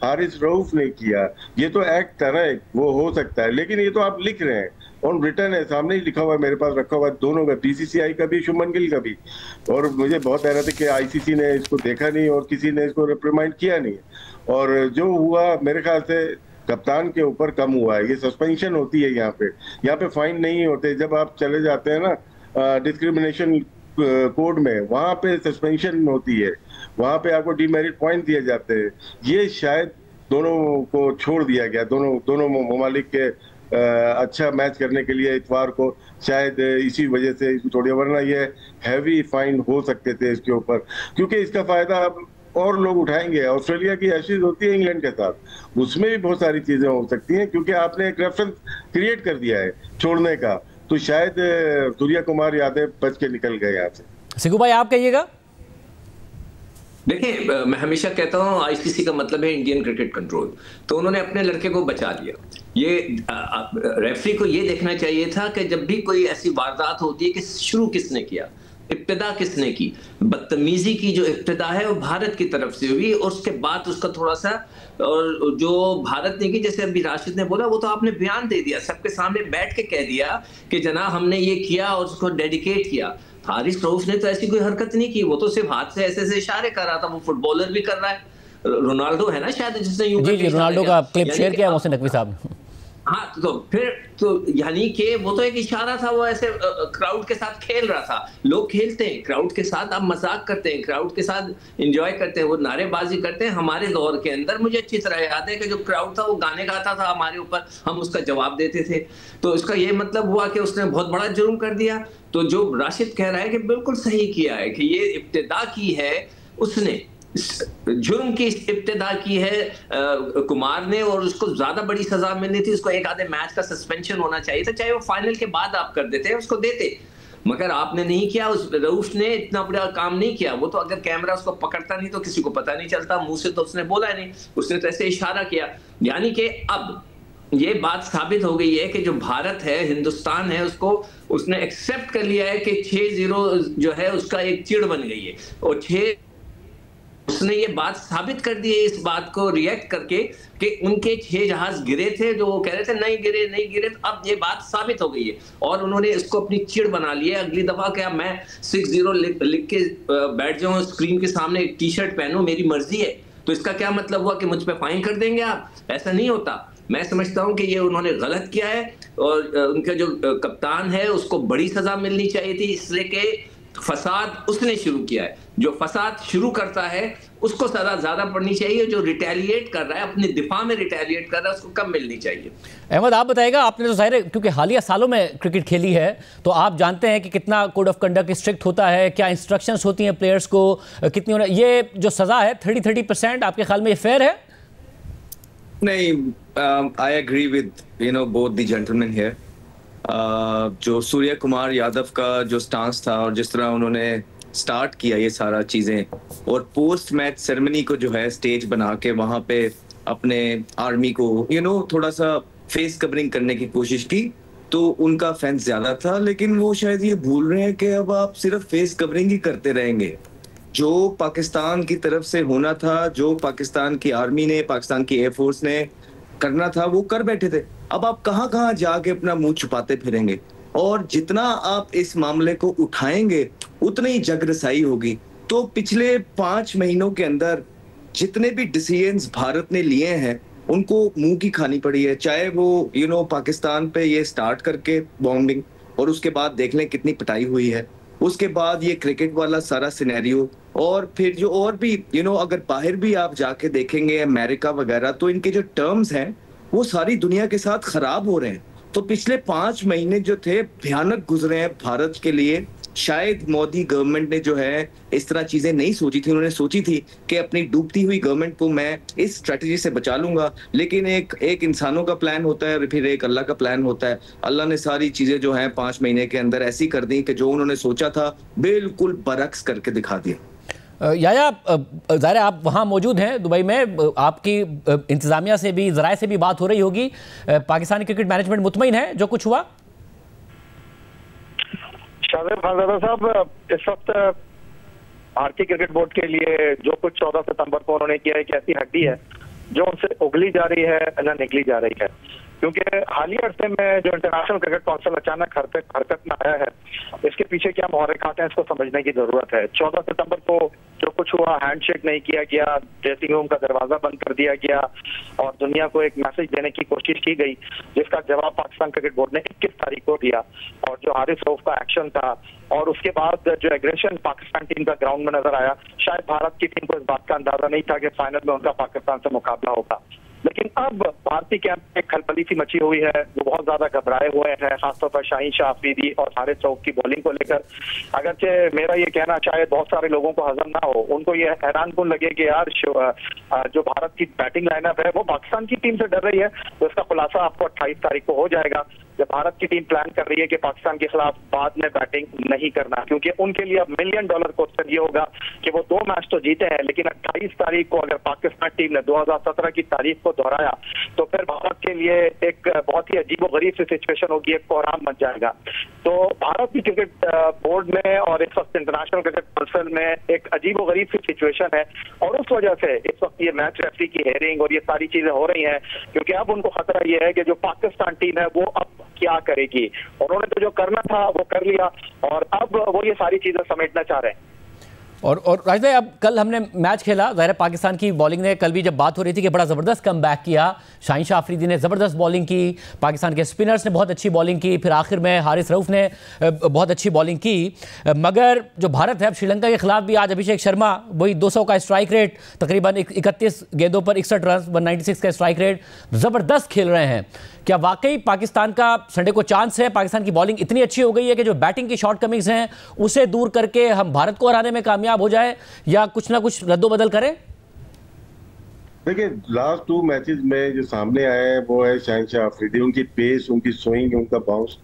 हारिस रऊफ ने किया। ये तो एक्ट है ना, वो हो सकता है, लेकिन ये तो आप लिख रहे हैं ऑन रिटर्न है, सामने ही लिखा हुआ है, मेरे पास रखा हुआ है, दोनों का, बीसीसीआई का भी, शुभमन गिल का भी। और मुझे बहुत हैरत है कि आईसीसी ने इसको देखा नहीं और किसी ने इसको रिप्रिमाइंड किया नहीं। और जो हुआ मेरे ख्याल से कप्तान के ऊपर कम हुआ है। ये सस्पेंशन होती है, यहाँ पे फाइन नहीं होते। जब आप चले जाते हैं ना डिस्क्रिमिनेशन कोड में, वहां पे सस्पेंशन होती है, वहां पे आपको डीमेरिट पॉइंट दिए जाते हैं। ये शायद दोनों को छोड़ दिया गया, दोनों ममालिक के अच्छा मैच करने के लिए इतवार को, शायद इसी वजह से इसको छोड़ दिया, वरना ये हैवी फाइन हो सकते थे इसके ऊपर, क्योंकि इसका फायदा अब और लोग उठाएंगे। ऑस्ट्रेलिया की एशेज होती है इंग्लैंड के साथ, उसमें भी बहुत सारी चीजें हो सकती हैं, क्योंकि आपने एक रेफरेंस क्रिएट कर दिया है छोड़ने का। तो शायद सूर्य कुमार यादव बच के निकल गए यहाँ से। सिकू भाई, आप कहिएगा। देखिए, मैं हमेशा कहता हूँ आईसीसी का मतलब है इंडियन क्रिकेट कंट्रोल, तो उन्होंने अपने लड़के को बचा लिया। ये रेफरी को ये देखना चाहिए था कि जब भी कोई ऐसी वारदात होती है कि शुरू किसने किया, इब्तिदा किसने की। बदतमीजी की जो इब्तिदा है वो भारत की तरफ से हुई, और उसके बाद उसका थोड़ा सा, और जो भारत ने की, जैसे अभी राशिद ने बोला, वो तो आपने बयान दे दिया, सबके सामने बैठ के कह दिया कि जनाब हमने ये किया और उसको डेडिकेट किया। हारिस रऊफ ने तो ऐसी कोई हरकत नहीं की, वो तो सिर्फ हाथ से ऐसे इशारे कर रहा था। वो फुटबॉलर भी कर रहा है, रोनाल्डो है ना शायद जिसने जी रोनाल्डो का क्लिप शेयर किया मोहसिन नकवी साहब। हाँ, तो फिर तो यानी कि वो तो एक इशारा था, वो ऐसे क्राउड के साथ खेल रहा था। लोग खेलते हैं क्राउड के साथ, आप मजाक करते हैं, क्राउड के साथ एंजॉय करते हैं, वो नारेबाजी करते हैं। हमारे दौर के अंदर मुझे अच्छी तरह याद है कि जो क्राउड था वो गाने गाता था हमारे ऊपर, हम उसका जवाब देते थे। तो इसका ये मतलब हुआ कि उसने बहुत बड़ा जुर्म कर दिया। तो जो राशिद कह रहा है कि बिल्कुल सही किया है कि ये इब्तिदा की है, उसने जुर्म की इब्तिदा की है कुमार ने, और उसको ज्यादा बड़ी सजा मिलनी थी। उसको एक आधे मैच का सस्पेंशन होना चाहिए था, चाहे वो फाइनल के बाद आप कर देते, उसको देते, मगर आपने नहीं किया। उस रऊफ ने इतना बड़ा काम नहीं किया। वो तो अगर कैमरा उसको पकड़ता नहीं तो किसी को पता नहीं चलता, मुंह से तो उसने बोला नहीं, उसने तो ऐसे इशारा किया। यानी कि अब ये बात साबित हो गई है कि जो भारत है, हिंदुस्तान है, उसको उसने एक्सेप्ट कर लिया है कि 6-0 जो है उसका एक चिड़ बन गई है, और उसने ये बात साबित कर दी है इस बात को रिएक्ट करके कि उनके 6 जहाज गिरे थे, जो वो कह रहे थे नहीं गिरे। अब ये बात साबित हो गई है और उन्होंने इसको अपनी चिड़ बना ली है। अगली दफा क्या मैं 6-0 लिख के बैठ जाऊं स्क्रीन के सामने, एक टी शर्ट पहनूं, मेरी मर्जी है, तो इसका क्या मतलब हुआ कि मुझ पे फाइन कर देंगे आप? ऐसा नहीं होता। मैं समझता हूं कि ये उन्होंने गलत किया है, और उनका जो कप्तान है उसको बड़ी सजा मिलनी चाहिए थी, इसलिए कि फसाद उसने शुरू किया है। जो फसाद शुरू करता है उसको सजा ज्यादा पड़नी चाहिए, जो रिटेलिएट कर रहा है, अपने दिफा में रिटेलिएट कर रहा है, उसको कम मिलनी चाहिए। अहमद, आप बताएगा, आपने तो जाहिर है क्योंकि हालिया सालों में क्रिकेट खेली है, तो आप जानते हैं कि कितना कोड ऑफ कंडक्ट स्ट्रिक्ट होता है, क्या इंस्ट्रक्शंस होती हैं प्लेयर्स को, कितनी होना, ये जो सजा है 30% आपके ख्याल में ये फेयर है? नहीं, I agree with both the gentleman here. जो सूर्य कुमार यादव का जो स्टांस था और जिस तरह उन्होंने स्टार्ट किया ये सारा चीजें, और पोस्ट मैच सेरेमनी को जो है स्टेज बना के वहां पे अपने आर्मी को थोड़ा सा फेस कवरिंग करने की कोशिश की, तो उनका फैंस ज्यादा था। लेकिन वो शायद ये भूल रहे हैं कि अब आप सिर्फ फेस कवरिंग ही करते रहेंगे। जो पाकिस्तान की तरफ से होना था, जो पाकिस्तान की आर्मी ने, पाकिस्तान की एयरफोर्स ने करना था, वो कर बैठे थे। अब आप कहां जाके अपना मुंह छुपाते फिरेंगे, और जितना आप इस मामले को उठाएंगे उतनी ही जगरसाई होगी। तो पिछले 5 महीनों के अंदर जितने भी डिसीजंस भारत ने लिए हैं उनको मुंह की खानी पड़ी है, चाहे वो पाकिस्तान पे ये स्टार्ट करके बॉम्बिंग और उसके बाद देख लें कितनी पिटाई हुई है, उसके बाद ये क्रिकेट वाला सारा सिनेरियो, और फिर जो और भी अगर बाहर भी आप जाके देखेंगे अमेरिका वगैरह, तो इनके जो टर्म्स हैं वो सारी दुनिया के साथ खराब हो रहे हैं। तो पिछले 5 महीने जो थे भयानक गुजरे हैं भारत के लिए। शायद मोदी गवर्नमेंट ने जो है इस तरह चीजें नहीं सोची थी, उन्होंने सोची थी कि अपनी डूबती हुई गवर्नमेंट को मैं इस स्ट्रेटजी से बचा लूंगा, लेकिन एक इंसानों का प्लान होता है, फिर एक अल्लाह का प्लान होता है। अल्लाह ने सारी चीजें जो हैं 5 महीने के अंदर ऐसी कर दी कि जो उन्होंने सोचा था बिल्कुल बरक्स करके दिखा दिया। याया, ज़ाहिर है आप वहाँ मौजूद हैं दुबई में, आपकी इंतज़ामिया से भी ज़राए से भी बात हो रही होगी, पाकिस्तानी क्रिकेट मैनेजमेंट मुतमईन है जो कुछ हुआ? शाहज़ेब खानज़ादा साहब, इस वक्त भारतीय क्रिकेट बोर्ड के लिए जो कुछ 14 सितंबर को उन्होंने किया एक ऐसी हड्डी है जो उनसे उगली जा रही है न निकली जा रही है, क्योंकि हालिया अरसे में जो इंटरनेशनल क्रिकेट काउंसिल अचानक हरकत में आया है, इसके पीछे क्या मुहर्रिकात हैं इसको समझने की जरूरत है। 14 सितंबर को जो कुछ हुआ, हैंडशेक नहीं किया गया, ड्रेसिंग रूम का दरवाजा बंद कर दिया गया और दुनिया को एक मैसेज देने की कोशिश की गई, जिसका जवाब पाकिस्तान क्रिकेट बोर्ड ने 21 तारीख को दिया। और जो हारिस रऊफ का एक्शन था और उसके बाद जो एग्रेशन पाकिस्तान टीम का ग्राउंड में नजर आया, शायद भारत की टीम को इस बात का अंदाजा नहीं था कि फाइनल में उनका पाकिस्तान से मुकाबला होगा। लेकिन अब भारतीय कैंप में खलबली सी मची हुई है, वो बहुत ज्यादा घबराए हुए हैं, खासतौर पर शाहीन शाह अफरीदी और हारिस रऊफ की बॉलिंग को लेकर। अगरचे मेरा ये कहना शायद बहुत सारे लोगों को हजम ना हो, उनको ये हैरानकुन लगे कि यार जो भारत की बैटिंग लाइनअप है वो पाकिस्तान की टीम से डर रही है, तो इसका खुलासा आपको 28 तारीख को हो जाएगा, जब भारत की टीम प्लान कर रही है कि पाकिस्तान के खिलाफ बाद में बैटिंग नहीं करना, क्योंकि उनके लिए अब $1 मिलियन क्वेश्चन ये होगा कि वो 2 मैच तो जीते हैं, लेकिन 28 तारीख को अगर पाकिस्तान टीम ने 2017 की तारीख को दोहराया तो फिर भारत के लिए एक बहुत ही अजीबोगरीब सी सिचुएशन होगी, एक कोहराम बन जाएगा। तो भारत की क्रिकेट बोर्ड में और इस वक्त इंटरनेशनल क्रिकेट काउंसिल में एक अजीबोगरीब सी सिचुएशन है, और उस वजह से इस वक्त ये मैच रेफरी की हेयरिंग और ये सारी चीजें हो रही हैं, क्योंकि अब उनको खतरा ये है कि जो पाकिस्तान टीम है वो अब क्या करेगी। उन्होंने तो जो करना था वो कर लिया और अब वो ये सारी चीजें समेटना चाह रहे हैं। और राशिद भाई, अब कल हमने मैच खेला, ज़ाहिर पाकिस्तान की बॉलिंग ने, कल भी जब बात हो रही थी कि बड़ा ज़बरदस्त कमबैक किया, शाहीन शाह अफरीदी ने ज़बरदस्त बॉलिंग की, पाकिस्तान के स्पिनर्स ने बहुत अच्छी बॉलिंग की, फिर आखिर में हारिस रऊफ ने बहुत अच्छी बॉलिंग की। मगर जो भारत है, अब श्रीलंका के खिलाफ भी आज अभिषेक शर्मा वही 200 का स्ट्राइक रेट, तकरीबन 31 गेंदों पर 61 रन, 196 का स्ट्राइक रेट, ज़बरदस्त खेल रहे हैं। क्या वाकई पाकिस्तान का संडे को चांस है, पाकिस्तान की बॉलिंग इतनी अच्छी हो गई है कि जो बैटिंग की शॉर्टकमिंग्स हैं उसे दूर करके हम भारत को हराने में कामयाब हो जाए, या कुछ ना कुछ रद्दोबदल करें? देखिए, लास्ट 2 मैचेस में जो सामने आए हैं वो है शाहीन शाह अफरीदी, उनकी पेस, उनकी स्विंग, उनका बाउंस,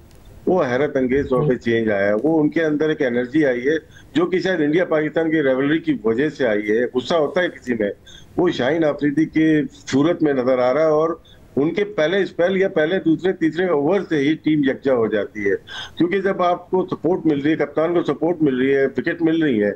वो हैरत अंगेज तौर पे चेंज आया है। वो उनके अंदर एक एनर्जी आई है जो कि शायद इंडिया पाकिस्तान की रेवलरी की वजह से आई है। गुस्सा होता है किसी में, वो शाहीन अफरीदी की सूरत में नजर आ रहा है, और उनके पहले स्पेल या पहले दूसरे तीसरे ओवर से ही टीम यकजा हो जाती है, क्योंकि जब आपको सपोर्ट मिल रही है, कप्तान को सपोर्ट मिल रही है, विकेट मिल रही है,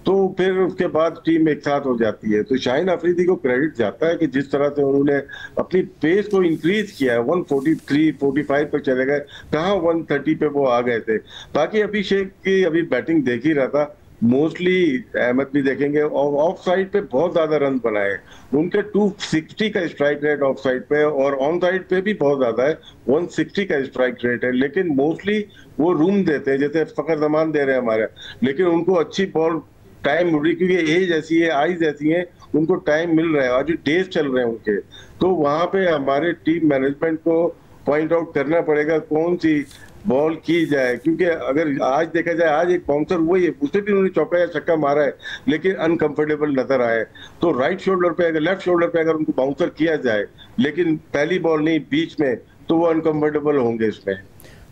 तो फिर उसके बाद टीम एक साथ हो जाती है। तो शाहीन अफरीदी को क्रेडिट जाता है कि जिस तरह से उन्होंने अपनी पेस को इंक्रीज किया है, 143-45 पर चले गए, कहाँ 130 पे वो आ गए थे। बाकी अभिषेक की अभी बैटिंग देख ही रहा था, मोस्टली अहमद भी देखेंगे, और ऑफ साइड पे बहुत ज्यादा रन बनाए उनके, 260 का स्ट्राइक रेट ऑफ साइड पे, और ऑन साइड पे भी बहुत ज्यादा है, 160 का स्ट्राइक रेट है। लेकिन मोस्टली वो रूम देते हैं, जैसे फखर जमान दे रहे हैं हमारे, लेकिन उनको अच्छी बॉल टाइम मिल रही, क्योंकि एज ऐसी है, आइज ऐसी है, उनको टाइम मिल रहा है, आज डेज चल रहे हैं उनके। तो वहां पे हमारे टीम मैनेजमेंट को पॉइंट आउट करना पड़ेगा कौन सी बॉल की जाए, क्योंकि अगर आज देखा जाए, आज एक बाउंसर हुई है, उससे भी उन्होंने चौका या छक्का मारा है, लेकिन अनकंफर्टेबल नजर आए। तो राइट शोल्डर पे अगर, लेफ्ट शोल्डर पे अगर उनको बाउंसर किया जाए, लेकिन पहली बॉल नहीं बीच में, तो वो अनकंफर्टेबल होंगे इसमें।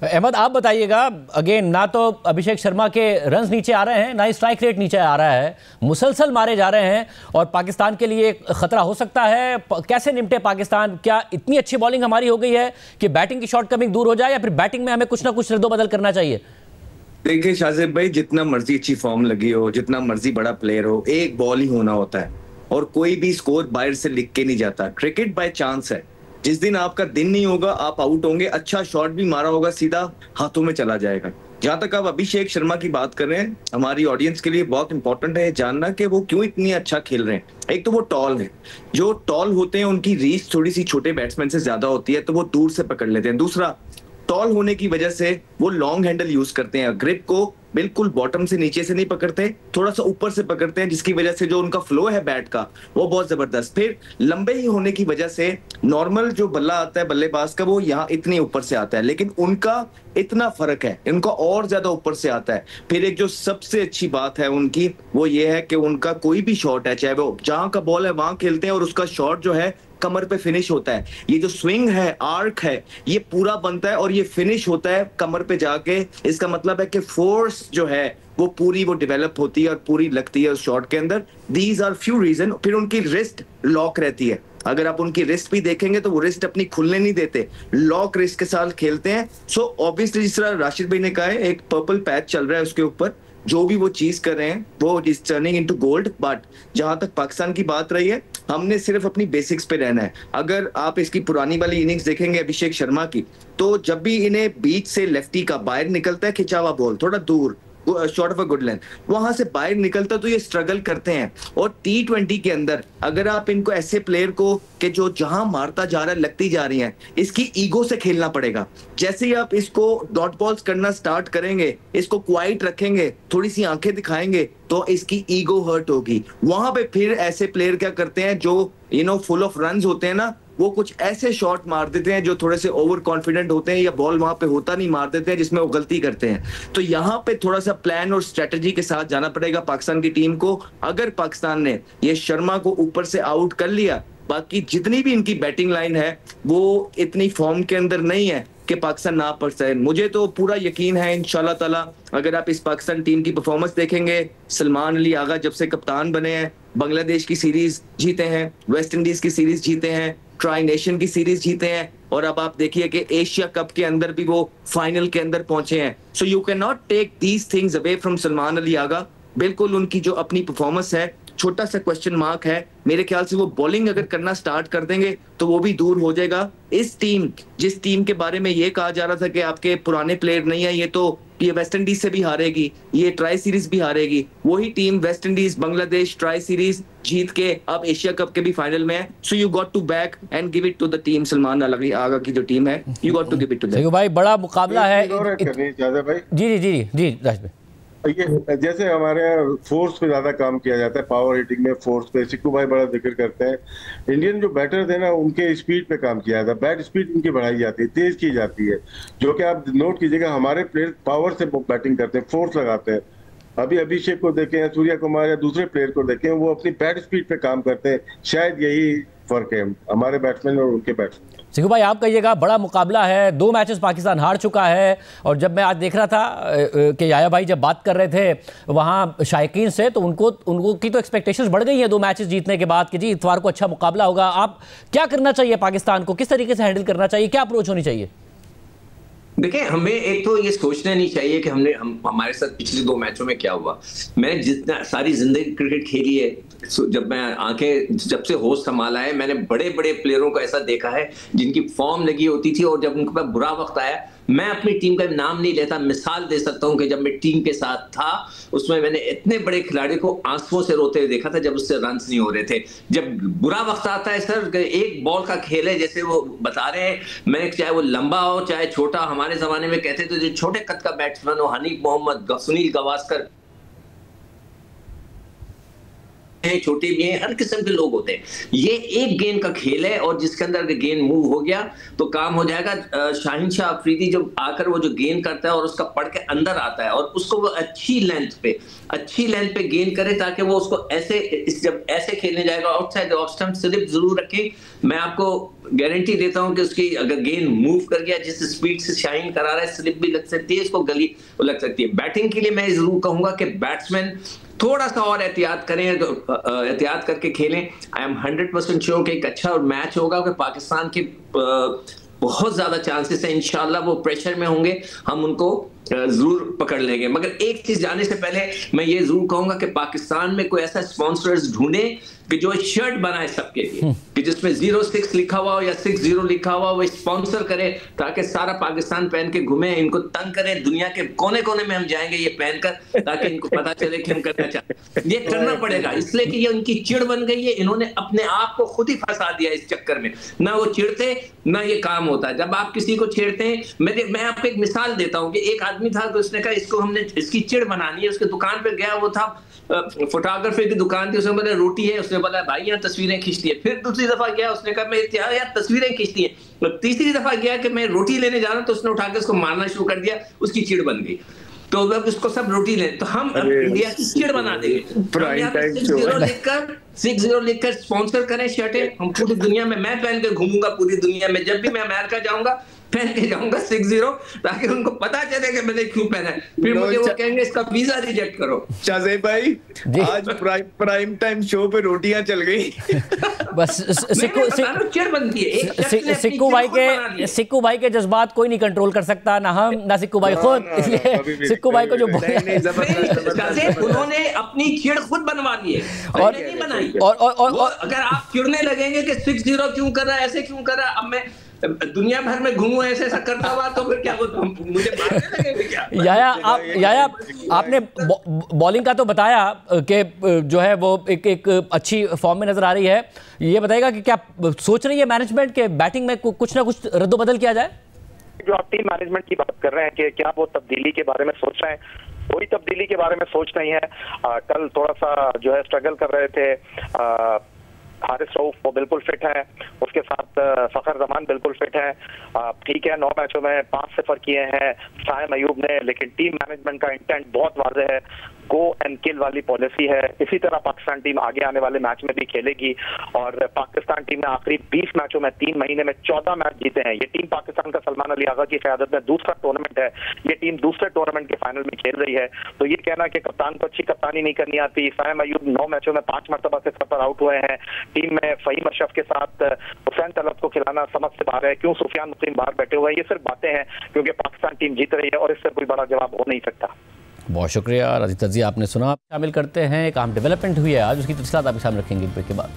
अहमद, आप बताइएगा, अगेन ना तो अभिषेक शर्मा के रन्स नीचे आ रहे हैं, ना स्ट्राइक रेट नीचे आ रहा है, मुसलसल मारे जा रहे हैं, और पाकिस्तान के लिए खतरा हो सकता है। कैसे निपटे पाकिस्तान? क्या इतनी अच्छी बॉलिंग हमारी हो गई है कि बैटिंग की शॉर्टकमिंग दूर हो जाए, या फिर बैटिंग में हमें कुछ ना कुछ रद्दोबदल करना चाहिए? देखिए शाहज़ेब भाई, जितना मर्जी अच्छी फॉर्म लगी हो, जितना मर्जी बड़ा प्लेयर हो, एक बॉल ही होना होता है, और कोई भी स्कोर बाहर से लिख के नहीं जाता। क्रिकेट बाय चांस है, जिस दिन आपका दिन नहीं होगा आप आउट होंगे, अच्छा शॉट भी मारा होगा सीधा हाथों में चला जाएगा। जहां तक आप अभिषेक शर्मा की बात कर रहे हैं, हमारी ऑडियंस के लिए बहुत इंपॉर्टेंट है जानना कि वो क्यों इतनी अच्छा खेल रहे हैं। एक तो वो टॉल है, जो टॉल होते हैं उनकी रीच थोड़ी सी छोटे बैट्समैन से ज्यादा होती है, तो वो दूर से पकड़ लेते हैं। दूसरा, टॉल होने की वजह से वो लॉन्ग हैंडल यूज करते हैं, ग्रिप को बिल्कुल बॉटम से नीचे से नहीं पकड़ते, थोड़ा सा ऊपर से पकड़ते हैं, जिसकी वजह से जो उनका फ्लो है बैट का वो बहुत जबरदस्त। फिर लंबे ही होने की वजह से नॉर्मल जो बल्ला आता है बल्लेबाज का वो यहाँ इतने ऊपर से आता है, लेकिन उनका इतना फर्क है, इनका और ज्यादा ऊपर से आता है। फिर एक जो सबसे अच्छी बात है उनकी वो ये है कि उनका कोई भी शॉट है, चाहे वो जहां का बॉल है वहां खेलते हैं और उसका शॉट जो है कमर पे फिनिश होता है। ये जो स्विंग है, आर्क है, ये पूरा बनता है और ये फिनिश होता है कमर पे जाके। इसका मतलब है कि फोर्स जो है वो पूरी वो डेवलप होती है और पूरी लगती है उस शॉट के अंदर। These are few reason. फिर उनकी रिस्ट लॉक रहती है, अगर आप उनकी रिस्ट भी देखेंगे तो वो रिस्ट अपनी खुलने नहीं देते, लॉक रिस्ट के साथ खेलते हैं। सो ऑब्वियसली जिस तरह राशिद भाई ने कहा है, एक पर्पल पैच चल रहा है उसके ऊपर, जो भी वो चीज कर रहे हैं वो is turning into gold. But जहां तक पाकिस्तान की बात रही है, हमने सिर्फ अपनी बेसिक्स पे रहना है। अगर आप इसकी पुरानी वाली इनिंग्स देखेंगे अभिषेक शर्मा की, तो जब भी इन्हें बीच से लेफ्टी का बाहर निकलता है खिंचा हुआ बॉल थोड़ा दूर, short of a good length, वहां से बाहर निकलता तो ये स्ट्रगल करते हैं। और T20 के अंदर अगर आप इनको ऐसे प्लेयर को कि जो जहां मारता जा रहा है लगती जा रही हैं, इसकी ईगो से खेलना पड़ेगा। जैसे ही आप इसको डॉट बॉल्स करना स्टार्ट करेंगे, इसको क्वाइट रखेंगे, थोड़ी सी आंखें दिखाएंगे, तो इसकी ईगो हर्ट होगी। वहां पे फिर ऐसे प्लेयर क्या करते हैं जो फुल ऑफ रन्स होते हैं ना, वो कुछ ऐसे शॉट मार देते हैं जो थोड़े से ओवर कॉन्फिडेंट होते हैं या बॉल वहां पे होता नहीं मार देते हैं, जिसमें वो गलती करते हैं। तो यहाँ पे थोड़ा सा प्लान और स्ट्रेटजी के साथ जाना पड़ेगा पाकिस्तान की टीम को। अगर पाकिस्तान ने ये शर्मा को ऊपर से आउट कर लिया, बाकी जितनी भी इनकी बैटिंग लाइन है वो इतनी फॉर्म के अंदर नहीं है कि पाकिस्तान ना पड़ सके। मुझे तो पूरा यकीन है इंशाल्लाह ताला, अगर आप इस पाकिस्तान टीम की परफॉर्मेंस देखेंगे, सलमान अली आगा जब से कप्तान बने हैं, बांग्लादेश की सीरीज जीते हैं, वेस्ट इंडीज की सीरीज जीते हैं, ट्राई नेशन की सीरीज जीते हैं, और अब आप देखिए कि एशिया कप के अंदर भी वो फाइनल के अंदर पहुंचे हैं। So you can not take these things away from Salman Ali Agha. बिल्कुल उनकी जो अपनी परफॉर्मेंस है, छोटा सा क्वेश्चन मार्क है। मेरे ख्याल से वो बॉलिंग अगर करना स्टार्ट कर देंगे तो वो भी दूर हो जाएगा। इस टीम, जिस टीम के बारे में ये कहा जा रहा था कि आपके पुराने प्लेयर नहीं है, ये वेस्ट इंडीज से भी हारेगी, ये ट्राई सीरीज भी हारेगी, वही team west Indies, Bangladesh tri series जीत के अब एशिया कप के भी फाइनल में है। So you got to back and give it to the team Salman Ali Agha की जो टीम है, you got to give it to them. भाई बड़ा मुकाबला है। जी राज भाई, ये जैसे हमारे फोर्स पे ज्यादा काम किया जाता है, पावर हिटिंग में फोर्स पे सिक्कू भाई बड़ा जिक्र करते हैं। इंडियन जो बैटर थे ना, उनके स्पीड पे काम किया जाता है, बैट स्पीड उनकी बढ़ाई जाती है, तेज की जाती है, जो कि आप नोट कीजिएगा हमारे प्लेयर पावर से बैटिंग करते हैं, फोर्स लगाते हैं। अभी अभिषेक को देखें या सूर्या कुमार या दूसरे प्लेयर को देखें, वो अपनी बैट स्पीड पे काम करते हैं। शायद यही फर्क है हमारे बैट्समैन और उनके बैट्समैन। सिक्कू भाई, आप कहिएगा बड़ा मुकाबला है, 2 मैचेस पाकिस्तान हार चुका है, और जब मैं आज देख रहा था कि याया भाई जब बात कर रहे थे वहाँ शायकीन से, तो उनको की तो एक्सपेक्टेशंस बढ़ गई हैं 2 मैचेस जीतने के बाद कि जी इतवार को अच्छा मुकाबला होगा। आप क्या करना चाहिए पाकिस्तान को, किस तरीके से हैंडल करना चाहिए, क्या अप्रोच होनी चाहिए? देखिए, हमें एक तो ये सोचना नहीं चाहिए कि हमारे साथ पिछले 2 मैचों में क्या हुआ। मैंने जितना सारी जिंदगी क्रिकेट खेली है, जब मैं आंखें जब से होश संभाला है, मैंने बड़े बड़े प्लेयरों को ऐसा देखा है जिनकी फॉर्म लगी होती थी, और जब उनके पास बुरा वक्त आया, मैं अपनी टीम का नाम नहीं लेता, मिसाल दे सकता हूं कि जब मैं टीम के साथ था उसमें मैंने इतने बड़े खिलाड़ी को आंसुओं से रोते हुए देखा था जब उससे रन्स नहीं हो रहे थे। जब बुरा वक्त आता है सर, एक बॉल का खेल है, जैसे वो बता रहे हैं, मैं चाहे वो लंबा हो चाहे छोटा, हमारे जमाने में कहते थे जो छोटे कद का बैट्समैन हो, हनीफ मोहम्मद, सुनील गावस्कर, छोटे भी हैं, हर किस्म के लोग होते हैं। ये एक गेंद का खेल है, और जिसके अंदर गेंद मूव हो गया तो काम हो जाएगा। शाहीन शाह अफरीदी जो आकर वो जो गेंद करता है और उसका पड़ के अंदर आता है, और उसको वो अच्छी लेंथ पे गेंद करे, ताकि वो उसको ऐसे जब ऐसे खेलने जाएगा आउटसाइड ऑफ स्टंप, स्लिप जरूर रखे। मैं आपको गारंटी देता हूं कि उसकी अगर गेंद मूव कर गया, जिस स्पीड से शाहीन करा रहा है, स्लिप भी लग सकती है, इसको गली लग सकती है। बैटिंग के लिए मैं जरूर कहूंगा कि बैट्समैन थोड़ा सा और एहतियात करें, एहतियात करके खेलें। आई एम 100% श्योर कि एक अच्छा मैच होगा कि पाकिस्तान के बहुत ज्यादा चांसेस है इंशाल्लाह वो प्रेशर में होंगे, हम उनको जरूर पकड़ लेंगे। मगर एक चीज जाने से पहले मैं ये जरूर कहूंगा कि पाकिस्तान में कोई ऐसा स्पॉन्सर्स ढूंढे कि जो शर्ट बनाए सबके लिए, कि जिसमें 06 लिखा हुआ हो या 60 लिखा हुआ हो, वो स्पॉन्सर करे ताकि सारा पाकिस्तान पहन के घूमे, इनको तंग करें, दुनिया के कोने कोने में हम जाएंगे ये पहनकर, ताकि इनको पता चले कि हम करना चाहते हैं। ये करना पड़ेगा इसलिए कि ये उनकी चिड़ बन गई है, इन्होंने अपने आप को खुद ही फंसा दिया इस चक्कर में, ना वो चिढ़ते ना ये काम होता है। जब आप किसी को छेड़ते हैं, मैं आपको एक मिसाल देता हूँ कि एक आदमी था तो उसने कहा इसको हमने इसकी चिड़ बनानी है, उसके दुकान पे गया, वो था फोटोग्राफर की दुकान थी, उसने बोला रोटी है, उसने बोला भाई यहाँ तस्वीरें खींचती है। फिर दूसरी दफा गया, उसने कहा मैं यार तस्वीरें खींचती है। तो तीसरी दफा गया कि मैं रोटी लेने जा रहा हूँ, तो उसने उठा के उसको मारना शुरू कर दिया, उसकी चिड़ बन गई। तो अब उसको सब रोटी ले, तो हम इंडिया की चिड़ बना देंगे। 60 लिखकर स्पॉन्सर करें शर्टें, हम पूरी दुनिया में, मैं पहन के घूमूंगा पूरी दुनिया में, जब भी मैं अमेरिका जाऊंगा पहन के जाऊंगा 60, ताकि उनको पता चले कि मैंने क्यों पहना है। फिर मुझे वो कहेंगे इसका वीजा रिजेक्ट करो। शाहज़ेब भाई आज प्राइम टाइम शो पे रोटियां चल गई। बस सिक्कू भाई के जज्बात कोई नहीं कंट्रोल कर सकता, ना हम ना सिक्कू भाई खुद, इसलिए सिक्कू भाई को जो उन्होंने अपनी चिड़ खुद बनवा ली है और नहीं बनाई। और अगर आप चिड़ने लगेंगे कि 60 क्यों कर रहा है, ऐसे क्यों कर रहा है, अब मैं दुनिया भर में घूमूं ऐसे करता हुआ, तो फिर क्या मुझे मारने लगेंगे क्या? याया आपने बॉलिंग का तो बताया कि जो है वो एक अच्छी फॉर्म में नजर आ रही है। ये बताएगा कि क्या सोच रही है मैनेजमेंट के बैटिंग में कुछ ना कुछ रद्दोबदल किया जाए? जो आप टीम मैनेजमेंट की बात कर रहे हैं कि क्या वो तब्दीली के बारे में सोच रहे हैं, कोई तब्दीली के बारे में सोच नहीं है। कल थोड़ा सा जो है स्ट्रगल कर रहे थे, हारिस रऊफ वो बिल्कुल फिट है, उसके साथ फखर जमान बिल्कुल फिट है। ठीक है 9 मैचों में 5 सिफर किए हैं साइम अयूब ने, लेकिन टीम मैनेजमेंट का इंटेंट बहुत वाज़ेह है, गो एंड किल वाली पॉलिसी है। इसी तरह पाकिस्तान टीम आगे आने वाले मैच में भी खेलेगी और पाकिस्तान टीम ने आखिरी 20 मैचों में 3 महीने में 14 मैच जीते हैं। ये टीम पाकिस्तान का सलमान अली आगा की क़यादत में दूसरा टूर्नामेंट है, ये टीम दूसरे टूर्नामेंट के फाइनल में खेल रही है। तो ये कहना कि कप्तान को अच्छी कप्तानी नहीं करनी आती, साइम अयूब 9 मैचों में 5 मरतबा से सफर आउट हुए हैं, टीम में फहीम अशरफ के साथ हुसैन तलब को खिलाना समझ से बाहर है, क्यों सुफियान मुकीम बाहर बैठे हुए हैं, ये सिर्फ बातें हैं क्योंकि पाकिस्तान टीम जीत रही है और इससे कोई बड़ा जवाब हो नहीं सकता। बहुत शुक्रिया राजीव तजिया, आपने सुना। शामिल करते हैं एक अहम डेवलपमेंट हुई है आज, उसकी तफसीलात आपके सामने रखेंगे ब्रेक के बाद।